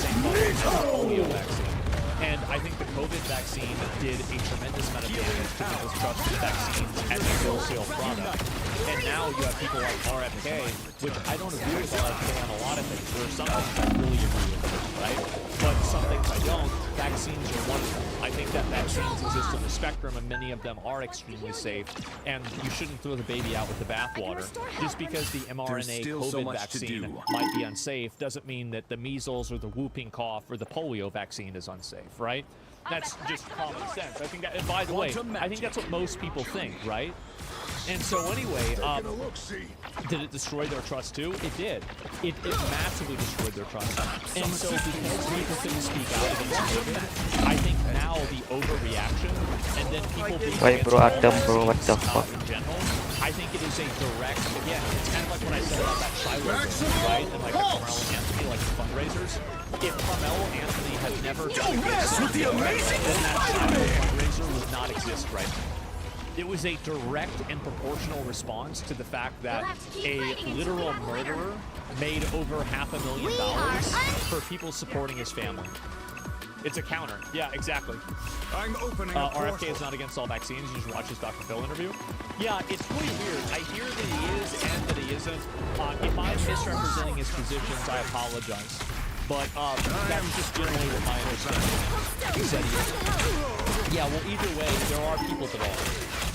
Speaker 1: same polio vaccine. And I think the COVID vaccine did a tremendous amount of damage to people's trust in vaccines as a wholesale product. And now you have people like RFK, which I don't agree with RFK on a lot of things. There are some things I really agree with, right? But some things I don't. Vaccines are one of them. I I think that vaccines exist on the spectrum, and many of them are extremely safe, and you shouldn't throw the baby out with the bathwater. Just because the mRNA COVID vaccine might be unsafe doesn't mean that the measles or the whooping cough or the polio vaccine is unsafe, right? That's just common sense. I think that, and by the way, I think that's what most people think, right? And so anyway, did it destroy their trust too? It did. It massively destroyed their trust. And so because people couldn't speak out against COVID, I think now the overreaction and then people being
Speaker 12: Wait, bro, Adam, bro, what the fuck?
Speaker 1: In general, I think it is a direct, again, it's kind of like when I said about that Shiloh thing, right? And like the Carmelo Anthony, like the fundraisers. If Carmelo Anthony had never done a good scenario, then that Shiloh fundraiser would not exist right now. It was a direct and proportional response to the fact that a literal murderer made over $500,000 for people supporting his family. It's a counter. Yeah, exactly.
Speaker 5: I'm opening
Speaker 1: RFK is not against all vaccines. You should watch his Dr. Phil interview. Yeah, it's pretty weird. I hear that he is and that he isn't. If I'm misrepresenting his positions, I apologize. But that's just generally what my understanding is. He said he is. Yeah, well, either way, there are people that are.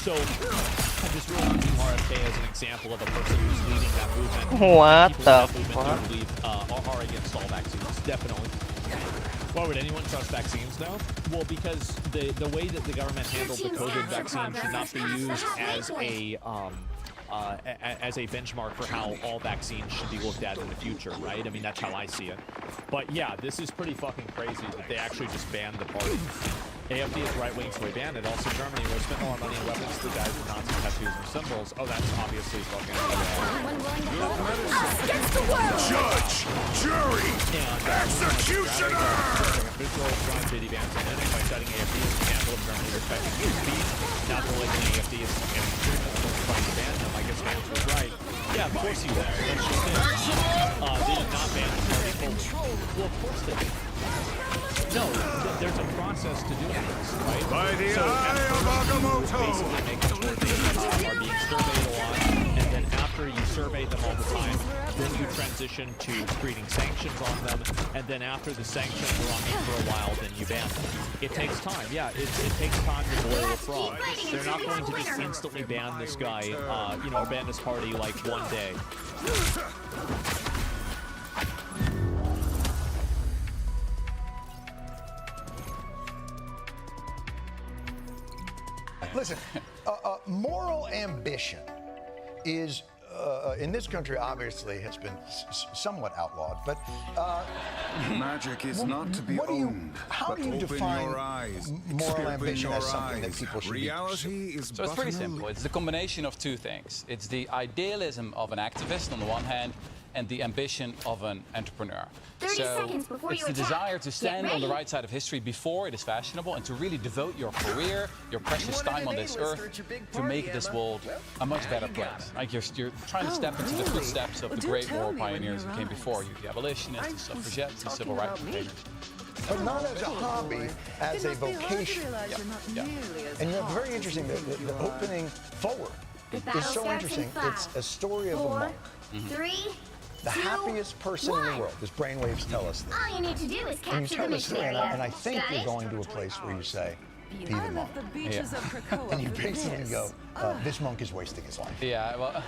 Speaker 1: So, I'm just really using RFK as an example of a person who's leading that movement.
Speaker 12: What the
Speaker 1: fuck? Are against all vaccines, definitely. Why would anyone trust vaccines now? Well, because the way that the government handled the COVID vaccine should not be used as a benchmark for how all vaccines should be looked at in the future, right? I mean, that's how I see it. But yeah, this is pretty fucking crazy that they actually just banned the party. AFD is right-wing, so they banned it. Also, Germany, where spent a lot of money on weapons to guys with Nazi tattoos and symbols. Oh, that's obviously fucking...
Speaker 5: Judge! Jury! Executioner!
Speaker 1: Visual from Biddy Vance and ending by citing AFD as an example of Germany respecting free speech. Not the labeling AFD as trying to ban them. I guess Vance was right. Yeah, of course he was. That's just it. They did not ban the party fully. Well, of course they did. No, there's a process to doing this, right?
Speaker 5: By the eye of Agamotto!
Speaker 1: Basically making sure things are being surveyed a lot, and then after you survey them all the time, then you transition to creating sanctions on them, and then after the sanctions are on them for a while, then you ban them. It takes time, yeah, it takes time to boil a frog. They're not going to just instantly ban this guy, or ban this party like one day.
Speaker 13: Listen, moral ambition is, in this country, obviously, has been somewhat outlawed, but...
Speaker 5: Magic is not to be owned.
Speaker 13: How do you define moral ambition as something that people should be pursuing?
Speaker 14: So it's pretty simple. It's the combination of two things. It's the idealism of an activist on the one hand, and the ambition of an entrepreneur.
Speaker 9: 30 seconds before
Speaker 14: it's the desire to stand on the right side of history before it is fashionable and to really devote your career, your precious time on this earth to make this world a much better place. Like you're trying to step into the footsteps of the great moral pioneers who came before you, the abolitionists, the suffragettes, the civil rights campaigners.
Speaker 13: But not as a hobby, as a vocation.
Speaker 14: Yeah.
Speaker 13: And you know, very interesting, the opening forward is so interesting. It's a story of a monk.
Speaker 9: 3,
Speaker 13: the happiest person in the world. His brainwaves tell us this.
Speaker 9: All you need to do is
Speaker 13: And
Speaker 9: capture
Speaker 13: you
Speaker 9: the
Speaker 13: tell the
Speaker 9: mission
Speaker 13: story,
Speaker 9: area.
Speaker 13: and I think you're going to a place where you say, be the monk. And you basically go, this monk is wasting his life.
Speaker 14: Yeah, well,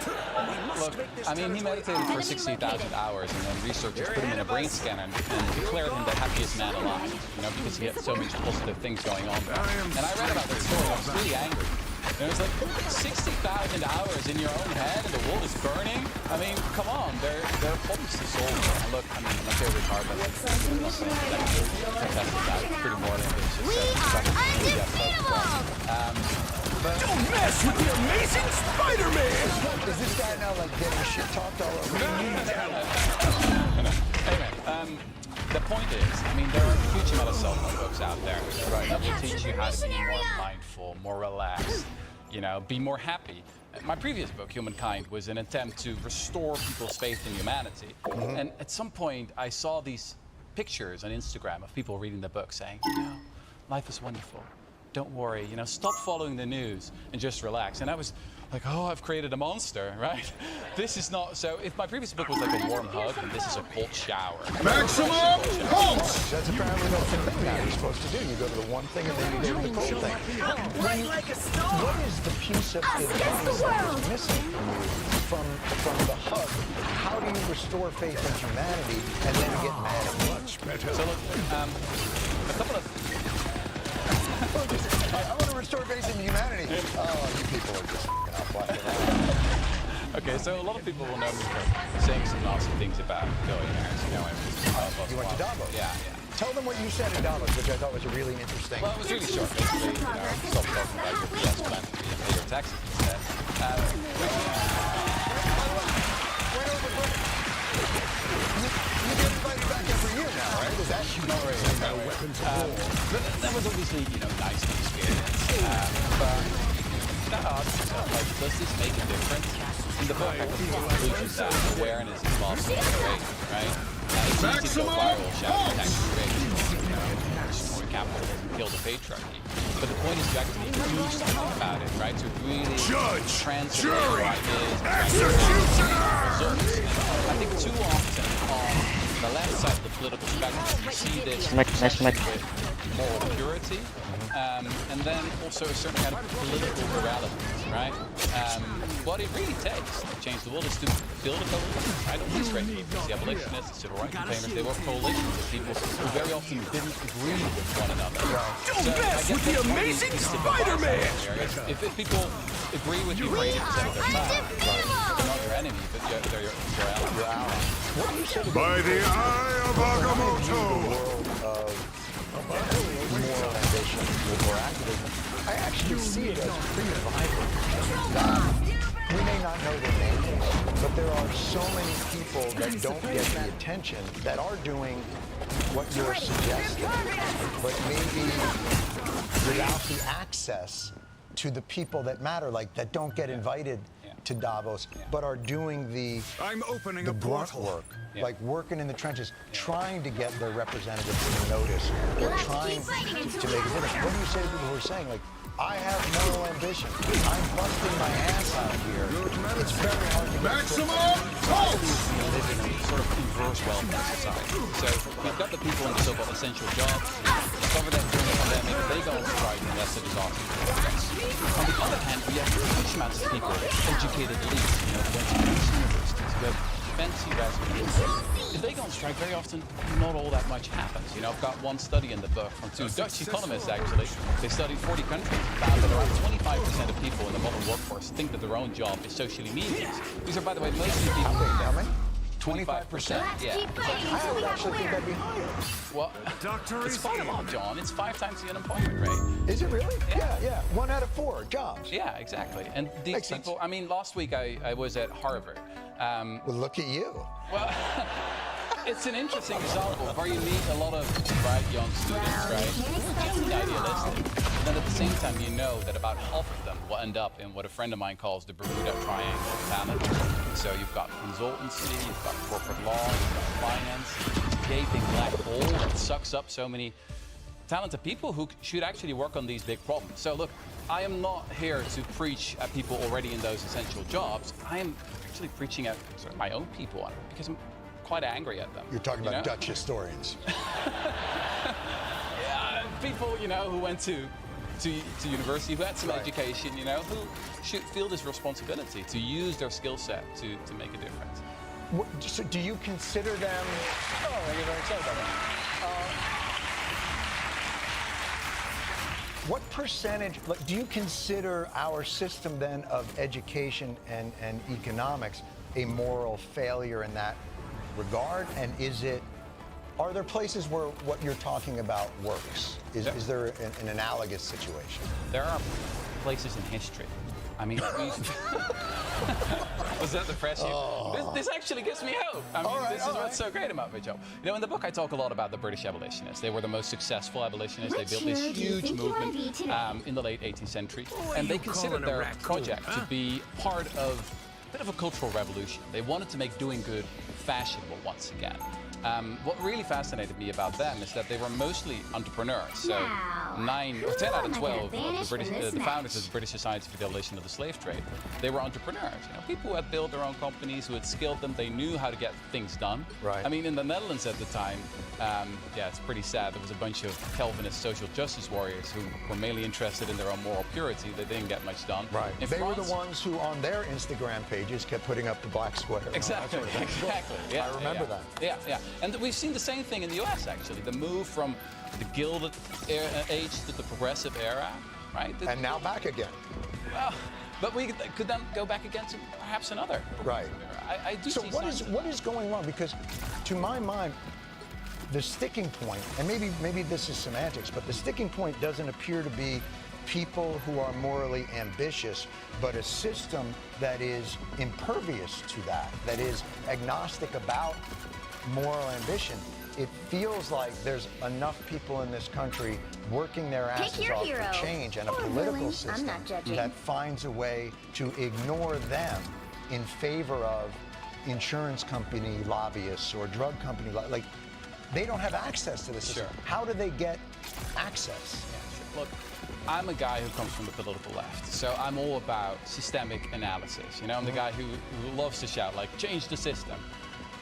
Speaker 14: look, I mean, he meditated for 60,000 hours, and then researchers put him in a brain scanner and declared him the happiest man alive, because he had so many positive things going on. And I read about that story, I was really angry. And it was like 60,000 hours in your own head and the world is burning. I mean, come on, there are problems to solve. And look, I mean, my favorite part of it is pretty morning.
Speaker 5: Don't mess with the amazing Spider-Man!
Speaker 13: Is this guy now like getting shit talked all over?
Speaker 14: Anyway, the point is, I mean, there are a huge amount of self-help books out there that will teach you how to be more mindful, more relaxed, be more happy. My previous book, Humankind, was an attempt to restore people's faith in humanity. And at some point, I saw these pictures on Instagram of people reading the book saying, life is wonderful. Don't worry, stop following the news and just relax. And I was like, oh, I've created a monster, right? This is not, so if my previous book was like a warm hug, and this is a cold shower.
Speaker 5: Maximum pulse!
Speaker 13: apparently that's the thing now you're supposed to do. You go to the one thing and then you go to the cool thing. What is the piece of advice that is missing from you from the hub? How do you restore faith in humanity and then get mad at much better?
Speaker 14: So look, a couple of...
Speaker 13: I want to restore faith in humanity. Oh, you people are just out.
Speaker 14: Okay, so a lot of people will know me for saying some nasty things about billionaires. You know,
Speaker 13: you went to Davos.
Speaker 14: Yeah.
Speaker 13: Tell them what you said at Davos, which I thought was a really interesting.
Speaker 14: Well, it was really short. Basically, stop talking about your BS philanthropy and pay your taxes instead.
Speaker 13: You get invited back every year now, right? Is that
Speaker 14: not really? No weapons of war. That was obviously, nice experience. But that asked yourself, does this make a difference? In the book, I come to the conclusion that awareness is multiple great, right? It's easy to go viral, shouting tax rates, destroy capitalism, kill the patriarchy. But the point is to actually do something about it, right? To really translate ideas and results. I think too often on the left side of the political spectrum, you see this with moral purity, and then also a certain kind of political morality, right? What it really takes to change the world is to build a coalition, right? All these great movements, the abolitionists, the civil rights campaigners, they were coalitions of people who very often didn't agree with one another.
Speaker 5: Don't mess with the amazing Spider-Man!
Speaker 14: If people agree with you for 80% of their time, they're not your enemy, but they're your ally.
Speaker 5: By the eye of Agamotto!
Speaker 13: Moral ambition or activism. I actually see it as pretty vibrant. We may not know their names, but there are so many people that don't get the attention that are doing what you're suggesting, but maybe without the access to the people that matter, like that don't get invited to Davos, but are doing the grunt work, like working in the trenches, trying to get their representatives to notice, or trying to make a difference. What do you say to people who are saying, like, I have moral ambition, I'm busting my ass out here, it's very hard to get
Speaker 5: maximum
Speaker 14: we live in a sort of inverse welfare society. So we've got the people in the so-called essential jobs. Discover that during the pandemic, they go on strike and that's a disaster for the rest. On the other hand, we have huge amounts of people, educated elites, went to nice universities, who have fancy resumes. If they go on strike, very often not all that much happens. I've got one study in the book from two Dutch economists, actually. They studied 40 countries and found that around 25% of people in the modern workforce think that their own job is socially meaningless. These are, by the way, mostly people...
Speaker 13: How many?
Speaker 14: 25%, yeah.
Speaker 13: I would actually think that'd be higher.
Speaker 14: Well, it's quite a lot, John. It's 5 times the unemployment rate.
Speaker 13: Is it really? Yeah. 1 out of 4 jobs.
Speaker 14: Yeah, exactly. And these people, I mean, last week I was at Harvard.
Speaker 13: Well, look at you.
Speaker 14: Well, it's an interesting example where you meet a lot of bright young students, right? Who are generally idealistic. Then at the same time, you know that about half of them will end up in what a friend of mine calls the Bermuda Triangle of talent. So you've got consultancy, you've got corporate law, you've got finance, it's a gaping black hole that sucks up so many talented people who should actually work on these big problems. So look, I am not here to preach at people already in those essential jobs. I am actually preaching at my own people because I'm quite angry at them.
Speaker 13: You're talking about Dutch historians.
Speaker 14: Yeah, people, who went to university, who had some education, who should feel this responsibility to use their skill set to make a difference.
Speaker 13: So do you consider them... Oh, you're very excited about that. What percentage, do you consider our system then of education and economics a moral failure in that regard? And are there places where what you're talking about works? Is there an analogous situation?
Speaker 14: There are places in history. I mean, was that the press? Oh. This actually gives me hope. I mean, this is what's so great about my job. In the book, I talk a lot about the British abolitionists. They were the most successful abolitionists. They built this huge movement in the late 18th century. And they considered their project to be part of a bit of a cultural revolution. They wanted to make doing good fashionable once again. What really fascinated me about them is that they were mostly entrepreneurs. So
Speaker 9: Now,
Speaker 14: 9 or 10 out of
Speaker 9: who
Speaker 14: 12
Speaker 9: am I gonna
Speaker 14: of
Speaker 9: banish from this
Speaker 14: the founders
Speaker 9: match?
Speaker 14: of the British Society for the Abolition of the Slave Trade, they were entrepreneurs. You know, people who had built their own companies, who had skilled them, they knew how to get things done.
Speaker 13: Right.
Speaker 14: I mean, in the Netherlands at the time, yeah, it's pretty sad. There was a bunch of Calvinist social justice warriors who were mainly interested in their own moral purity. They didn't get much done.
Speaker 13: Right.
Speaker 14: In
Speaker 13: They were
Speaker 14: France-
Speaker 13: the ones who, on their Instagram pages, kept putting up the black square.
Speaker 14: Exactly, exactly. Yeah,
Speaker 13: I remember
Speaker 14: yeah.
Speaker 13: that.
Speaker 14: Yeah, yeah. And we've seen the same thing in the US, actually. The move from the Gilded Age to the Progressive era, right?
Speaker 13: And now back again.
Speaker 14: Well, but we could then go back again to perhaps another.
Speaker 13: Right.
Speaker 14: I do
Speaker 13: So
Speaker 14: see
Speaker 13: what
Speaker 14: signs
Speaker 13: is
Speaker 14: of
Speaker 13: what is going wrong? Because to my mind, the sticking point, and maybe this is semantics, but the sticking point doesn't appear to be people who are morally ambitious, but a system that is impervious to that is agnostic about moral ambition. It feels like there's enough people in this country working their
Speaker 9: Pick
Speaker 13: asses
Speaker 9: your
Speaker 13: off
Speaker 9: hero.
Speaker 13: for change and a
Speaker 9: Or
Speaker 13: political
Speaker 9: villain. I'm
Speaker 13: system
Speaker 9: not judging.
Speaker 13: that finds a way to ignore them in favor of insurance company lobbyists or drug company, like they don't have access to this system.
Speaker 14: Sure.
Speaker 13: How do they get access?
Speaker 14: Look, I'm a guy who comes from the political left, so I'm all about systemic analysis. You know, I'm the guy who loves to shout, like, change the system.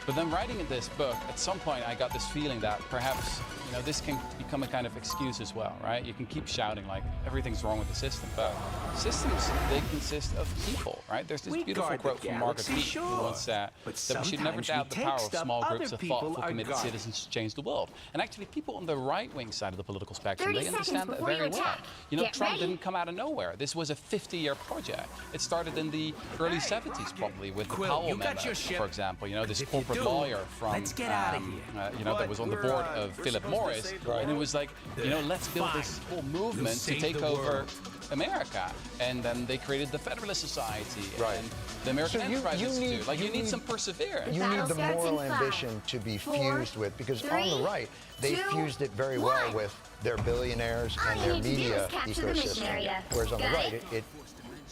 Speaker 14: But then writing in this book, at some point I got this feeling that perhaps, you know, this can become a kind of excuse as well, right? You can keep shouting like everything's wrong with the system, but systems, they consist of people, right? There's this
Speaker 5: We
Speaker 14: beautiful
Speaker 5: guard the
Speaker 14: quote from Margaret
Speaker 5: galaxy,
Speaker 14: Mead
Speaker 5: sure.
Speaker 14: who once said
Speaker 5: But
Speaker 14: that we should never
Speaker 5: sometimes
Speaker 14: doubt
Speaker 5: we
Speaker 14: the
Speaker 5: take
Speaker 14: power of
Speaker 5: stuff
Speaker 14: small
Speaker 5: other
Speaker 14: groups of
Speaker 5: people
Speaker 14: thoughtful,
Speaker 5: are
Speaker 14: committed
Speaker 5: guarding.
Speaker 14: citizens to change the world. And actually people on the right-wing side of the political spectrum,
Speaker 9: 30
Speaker 14: they understand
Speaker 9: seconds
Speaker 14: that
Speaker 9: before
Speaker 14: very
Speaker 9: you
Speaker 14: well.
Speaker 9: attack.
Speaker 14: You know,
Speaker 9: Get
Speaker 14: Trump
Speaker 9: ready.
Speaker 14: didn't come out of nowhere. This was a 50-year project. It started in the early 70s probably with the
Speaker 5: Quill,
Speaker 14: Powell
Speaker 5: you got
Speaker 14: memo,
Speaker 5: your ship.
Speaker 14: for example. You know, this
Speaker 5: If you
Speaker 14: corporate
Speaker 5: do,
Speaker 14: lawyer from,
Speaker 5: let's get outta here.
Speaker 14: you know, that was on the
Speaker 5: But
Speaker 14: board of
Speaker 5: we're
Speaker 14: Philip
Speaker 5: supposed to
Speaker 14: Morris,
Speaker 5: save the
Speaker 14: and it
Speaker 5: world.
Speaker 14: was like, you know, let's build
Speaker 5: Fine.
Speaker 14: this whole movement to
Speaker 5: save
Speaker 14: take
Speaker 5: the
Speaker 14: over
Speaker 5: world.
Speaker 14: America. And then they created the Federalist Society
Speaker 13: Right.
Speaker 14: and the American
Speaker 13: So you
Speaker 14: Enterprise Institute.
Speaker 13: need-
Speaker 14: Like,
Speaker 13: you
Speaker 14: you need
Speaker 13: need-
Speaker 14: some perseverance.
Speaker 13: You
Speaker 9: Battle
Speaker 13: need the
Speaker 9: starts
Speaker 13: moral
Speaker 9: in 5,
Speaker 13: ambition to be
Speaker 9: 4,
Speaker 13: fused with, because on the
Speaker 9: 3,
Speaker 13: right, they
Speaker 9: 2,
Speaker 13: fused it very well
Speaker 9: 1.
Speaker 13: with their billionaires
Speaker 9: All
Speaker 13: and
Speaker 9: you
Speaker 13: their
Speaker 9: need to do
Speaker 13: media
Speaker 9: is capture the mission
Speaker 13: ecosystem.
Speaker 9: area.
Speaker 13: Whereas on the
Speaker 9: Got
Speaker 13: right,
Speaker 9: it?
Speaker 13: it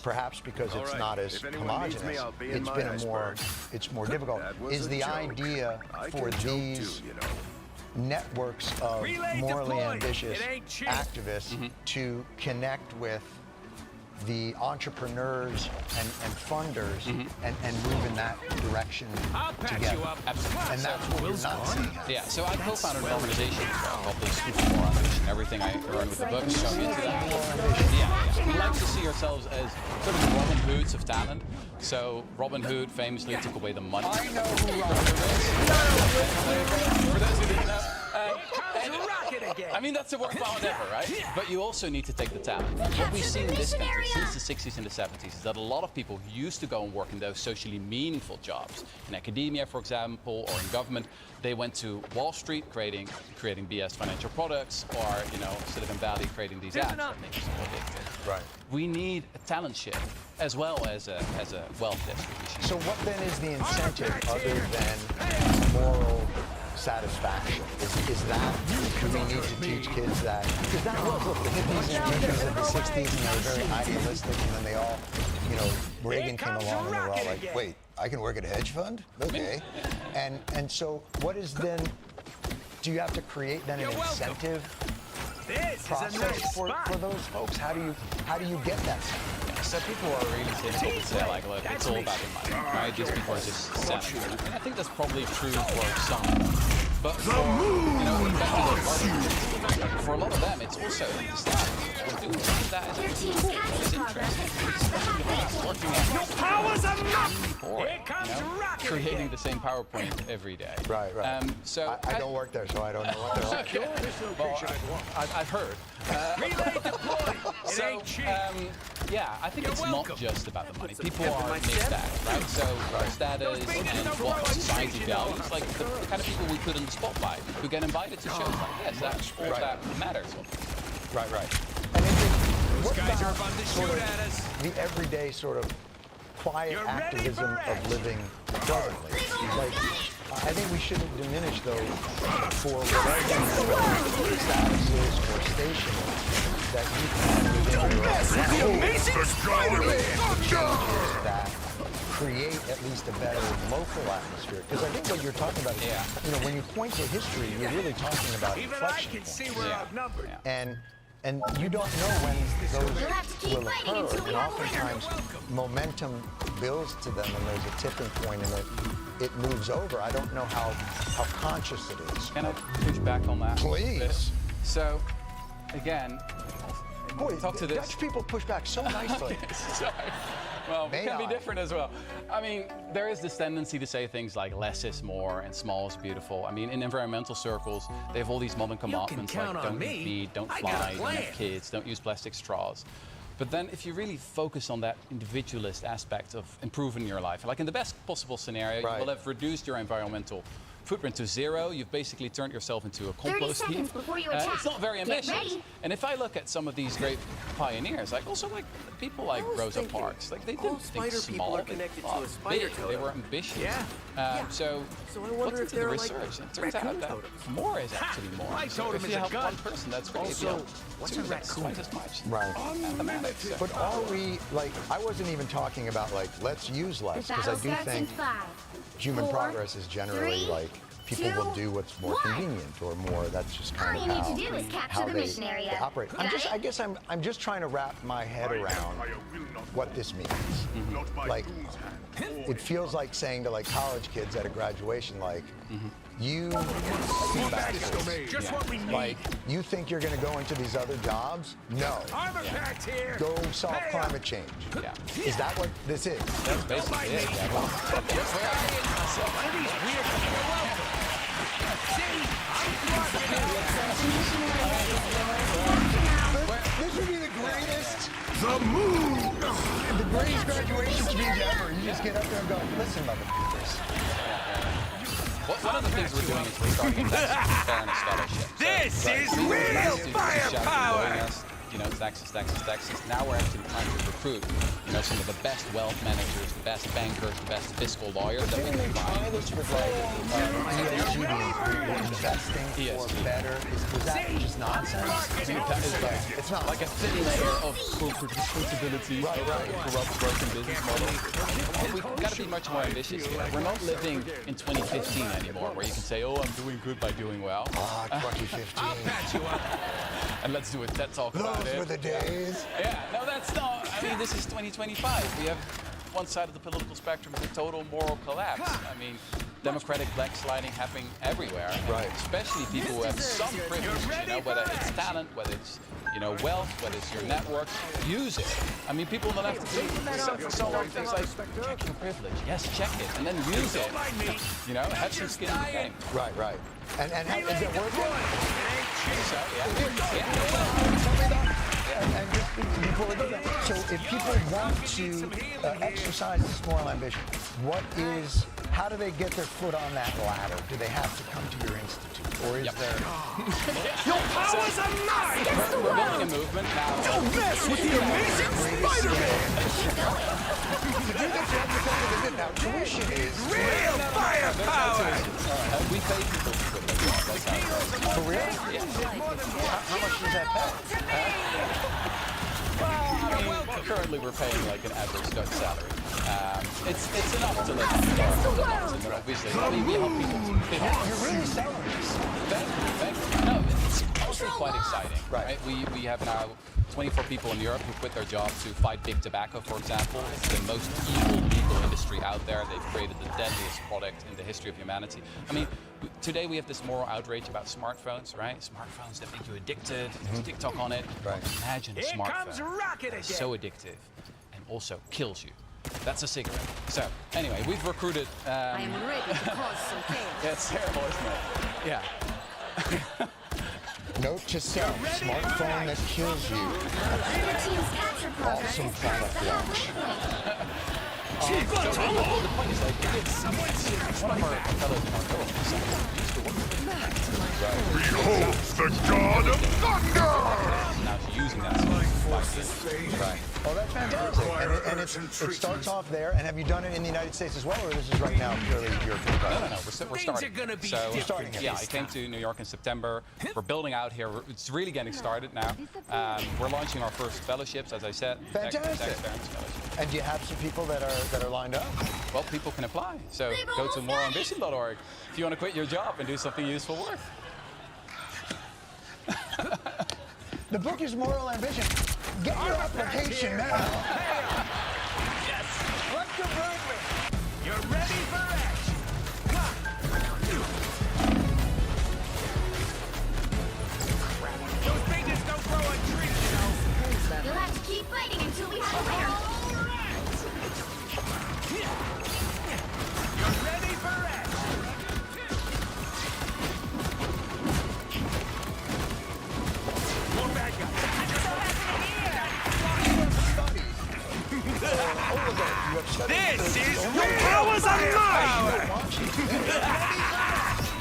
Speaker 13: perhaps because
Speaker 6: All
Speaker 13: it's
Speaker 6: right.
Speaker 13: not as
Speaker 6: If anyone needs me,
Speaker 13: homogenous,
Speaker 6: I'll be in
Speaker 13: it's
Speaker 6: my
Speaker 13: been a more,
Speaker 6: iceberg.
Speaker 13: it's more difficult.
Speaker 6: That was
Speaker 13: Is
Speaker 6: a
Speaker 13: the
Speaker 6: joke.
Speaker 13: idea
Speaker 6: I
Speaker 13: for
Speaker 6: can joke
Speaker 13: these
Speaker 6: too, you know.
Speaker 13: networks of
Speaker 5: Relay
Speaker 13: morally
Speaker 5: deployed.
Speaker 13: ambitious
Speaker 5: It ain't cheap.
Speaker 13: activists to connect with the entrepreneurs and funders and move in that direction
Speaker 5: I'll patch
Speaker 13: together.
Speaker 5: you up.
Speaker 14: Absolutely.
Speaker 13: And that's what we're not seeing.
Speaker 14: Yeah, so I co-founded an organization called the School for Moral Ambition. Everything I learned with the book is shown into that. Yeah. We like to see ourselves as sort of the Robin Hoods of talent. So Robin Hood famously took away the money.
Speaker 13: I know who Robin Hood
Speaker 14: For those who didn't know.
Speaker 5: Rocket again.
Speaker 14: I mean, that's the worst power ever, right? But you also need to take the talent. What we've seen in this country since the 60s and the 70s is that a lot of people who used to go and work in those socially meaningful jobs, in academia, for example, or in government, they went to Wall Street creating BS financial products, or, you know, Silicon Valley creating these apps that make us more addicted.
Speaker 13: Right.
Speaker 14: We need a talent shift as well as a wealth distribution.
Speaker 13: So what then is the incentive other than moral satisfaction? Is that, do we need to teach kids that? Because that was, look, the hippies and hippies of the 60s, and they were very idealistic, and then they all, you know, Reagan came along and they were all like, wait, I can work at a hedge fund? Okay. And so what is then, do you have to create then an incentive process for those folks? How do you get that?
Speaker 14: So people are really cynical to say, like, look, it's all about the money, right? These people are just selling. And I think that's probably true for some. But for, you know, for a lot of them, it's also the status. We're doing that as a tool. It's interesting. Working at
Speaker 5: Your powers are enough.
Speaker 14: boring,
Speaker 5: Here comes
Speaker 14: you know?
Speaker 5: Rocket
Speaker 14: Creating
Speaker 5: again.
Speaker 14: the same PowerPoint every day.
Speaker 13: Right.
Speaker 14: So
Speaker 13: I don't work there, so I don't know what they're like.
Speaker 14: Okay. Well, I've heard.
Speaker 5: Relay deployed. It
Speaker 14: So,
Speaker 5: ain't cheap.
Speaker 14: yeah, I think
Speaker 5: You're
Speaker 14: it's
Speaker 5: welcome.
Speaker 14: not just about the money.
Speaker 5: Some
Speaker 14: People
Speaker 5: pep in
Speaker 14: are
Speaker 5: my
Speaker 14: mixed
Speaker 5: step.
Speaker 14: bag, right? So status and what society
Speaker 5: you know.
Speaker 14: values, like the kind of people we put in the spotlight, who get invited to shows like this, that's all that matters.
Speaker 13: Right. And what
Speaker 5: guys are
Speaker 13: about
Speaker 5: about to
Speaker 13: sort
Speaker 5: shoot
Speaker 13: of
Speaker 5: at us.
Speaker 13: the everyday sort of quiet
Speaker 5: You're ready
Speaker 13: activism
Speaker 5: for
Speaker 13: of
Speaker 5: action.
Speaker 13: living presently? Like, I think we shouldn't diminish those for whatever statuses or stations that you can within your own life.
Speaker 5: The amazing Spider-Man.
Speaker 13: Changes that create at least a better local atmosphere. Because I think what you're talking about is, you know, when you point to history, you're really talking about inflection points. And you don't know when those will occur. And oftentimes, momentum builds to them, and there's a tipping point, and it moves over. I don't know how conscious it is.
Speaker 14: Can I push back on that?
Speaker 13: Please.
Speaker 14: So, again,
Speaker 13: boy,
Speaker 14: talk to this.
Speaker 13: Dutch people push back so nicely.
Speaker 14: Sorry. Well, we can be different as well. I mean, there is this tendency to say things like less is more and small is beautiful. I mean, in environmental circles, they have all these modern commandments like don't eat meat, don't fly, don't have kids, don't use plastic straws. But then if you really focus on that individualist aspect of improving your life, like in the best possible scenario, you will have reduced your environmental footprint to zero. You've basically turned yourself into a compost heap. It's not very ambitious. And if I look at some of these great pioneers, like also like people like Rosa Parks, like they didn't think small, they thought big, they were ambitious. So I wonder if the research, it turns out that more is actually more. So if you have one person, that's great. If you have two, that's twice as much.
Speaker 13: Right. But are we, like, I wasn't even talking about like, let's use less, because I do think human progress is generally like people will do what's more convenient or more. That's just kind of how they operate. I guess I'm just trying to wrap my head around what this means. Like, it feels like saying to like college kids at a graduation, like, you like, you think you're going to go into these other jobs? No. Go solve climate change. Is that what this is?
Speaker 14: That's basically it.
Speaker 13: This would be the greatest. The moon. The greatest graduation speech ever. You just get up there and go, listen, motherfuckers.
Speaker 14: One of the things we're doing is we're starting fairness scholarship.
Speaker 5: This is real firepower!
Speaker 14: You know, Texas. Now we're actually trying to recruit, you know, some of the best wealth managers, the best bankers, the best fiscal lawyers that we can find.
Speaker 13: This with like investing or better, is that just nonsense?
Speaker 14: It's not like a thin layer of corporate responsibility, corrupt broken business model. We've got to be much more ambitious here. We're not living in 2015 anymore, where you can say, oh, I'm doing good by doing well.
Speaker 13: 2015.
Speaker 14: And let's do a TED Talk about it.
Speaker 13: Those were the days.
Speaker 14: Yeah, no, that's not. I mean, this is 2025. We have one side of the political spectrum with a total moral collapse. I mean, democratic backsliding happening everywhere. Especially people who have some privilege, you know, whether it's talent, whether it's, you know, wealth, whether it's your network, use it. I mean, people on the left do so long things like, check your privilege. Yes, check it, and then use it. You know, have some skin in the game.
Speaker 13: Right. And is it working?
Speaker 14: So,
Speaker 13: And just before we go there, so if people want to exercise this moral ambition, how do they get their foot on that ladder? Do they have to come to your institute? Or is there...
Speaker 5: Your powers are mine!
Speaker 14: We're building a movement now.
Speaker 5: Don't mess with the amazing Spider-Man!
Speaker 13: To do the job because of it now, tuition is...
Speaker 5: Real firepower!
Speaker 14: We pay people to put their
Speaker 13: For real?
Speaker 14: Yeah.
Speaker 13: How much does that pay?
Speaker 14: Well, I mean, currently we're paying like an average Dutch salary. It's enough to live on. Obviously, I mean, we help people.
Speaker 13: You're really selling this.
Speaker 14: Thank you. No, it's also quite exciting, right? We have now 24 people in Europe who quit their job to fight big tobacco, for example. It's the most evil legal industry out there. They've created the deadliest product in the history of humanity. I mean, today we have this moral outrage about smartphones, right? Smartphones that make you addicted. There's TikTok on it. Imagine a smartphone that's so addictive and also kills you. That's a cigarette. So, anyway, we've recruited...
Speaker 7: I am ready to cause some chaos.
Speaker 14: Yeah, it's terrible, isn't it? Yeah.
Speaker 13: Note to self, smartphone that kills you. Awesome product launch.
Speaker 14: So the point is, like, it's one of our fellows in our village used to work with
Speaker 5: Behold the god of thunder!
Speaker 14: Now she's using that
Speaker 13: Right. Well, that's fantastic. And it starts off there. And have you done it in the United States as well, or this is right now purely European?
Speaker 14: No. We're starting. We're starting. Yeah, I came to New York in September. We're building out here. It's really getting started now. We're launching our first fellowships, as I said.
Speaker 13: Fantastic. And do you have some people that are lined up?
Speaker 14: Well, people can apply. So go to moreambition.org if you want to quit your job and do something useful work.
Speaker 13: The book is Moral Ambition. Get your application now.
Speaker 5: Yes! What's the word with? You're ready for action. Crap. Those pages don't grow on trees, you know.
Speaker 9: You'll have to keep fighting until we have a winner.
Speaker 5: You're ready for action. More bad guys. This is real powers of mine!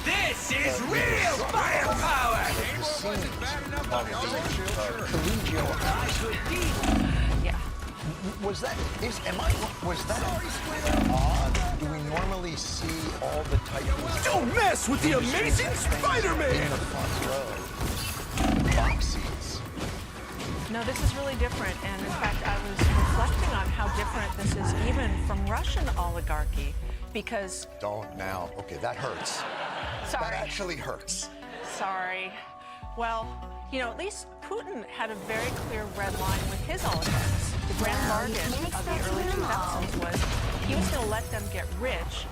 Speaker 5: This is real firepower!
Speaker 13: Yeah. Was that odd? Do we normally see all the Titans?
Speaker 5: Don't mess with the amazing Spider-Man!
Speaker 13: In the front row. The box seats.
Speaker 15: No, this is really different, and in fact, I was reflecting on how different this is even from Russian oligarchy, because...
Speaker 13: Don't now. Okay, that hurts.
Speaker 15: Sorry.
Speaker 13: That actually hurts.
Speaker 15: Sorry. Well, you know, at least Putin had a very clear red line with his oligarchs. The grand bargain of the early 2000s was he was going to let them get rich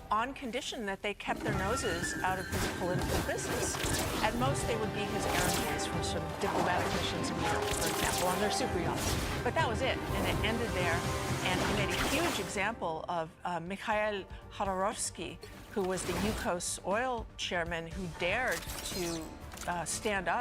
Speaker 15: on condition that they kept their noses out of his political business. At most, they would be his errand boys from some diplomatic missions in Europe, for example, on their super yachts. But that was it, and it ended there. And he made a huge example of Mikhail Khodorkovsky, who was the Yukos oil chairman who dared to stand up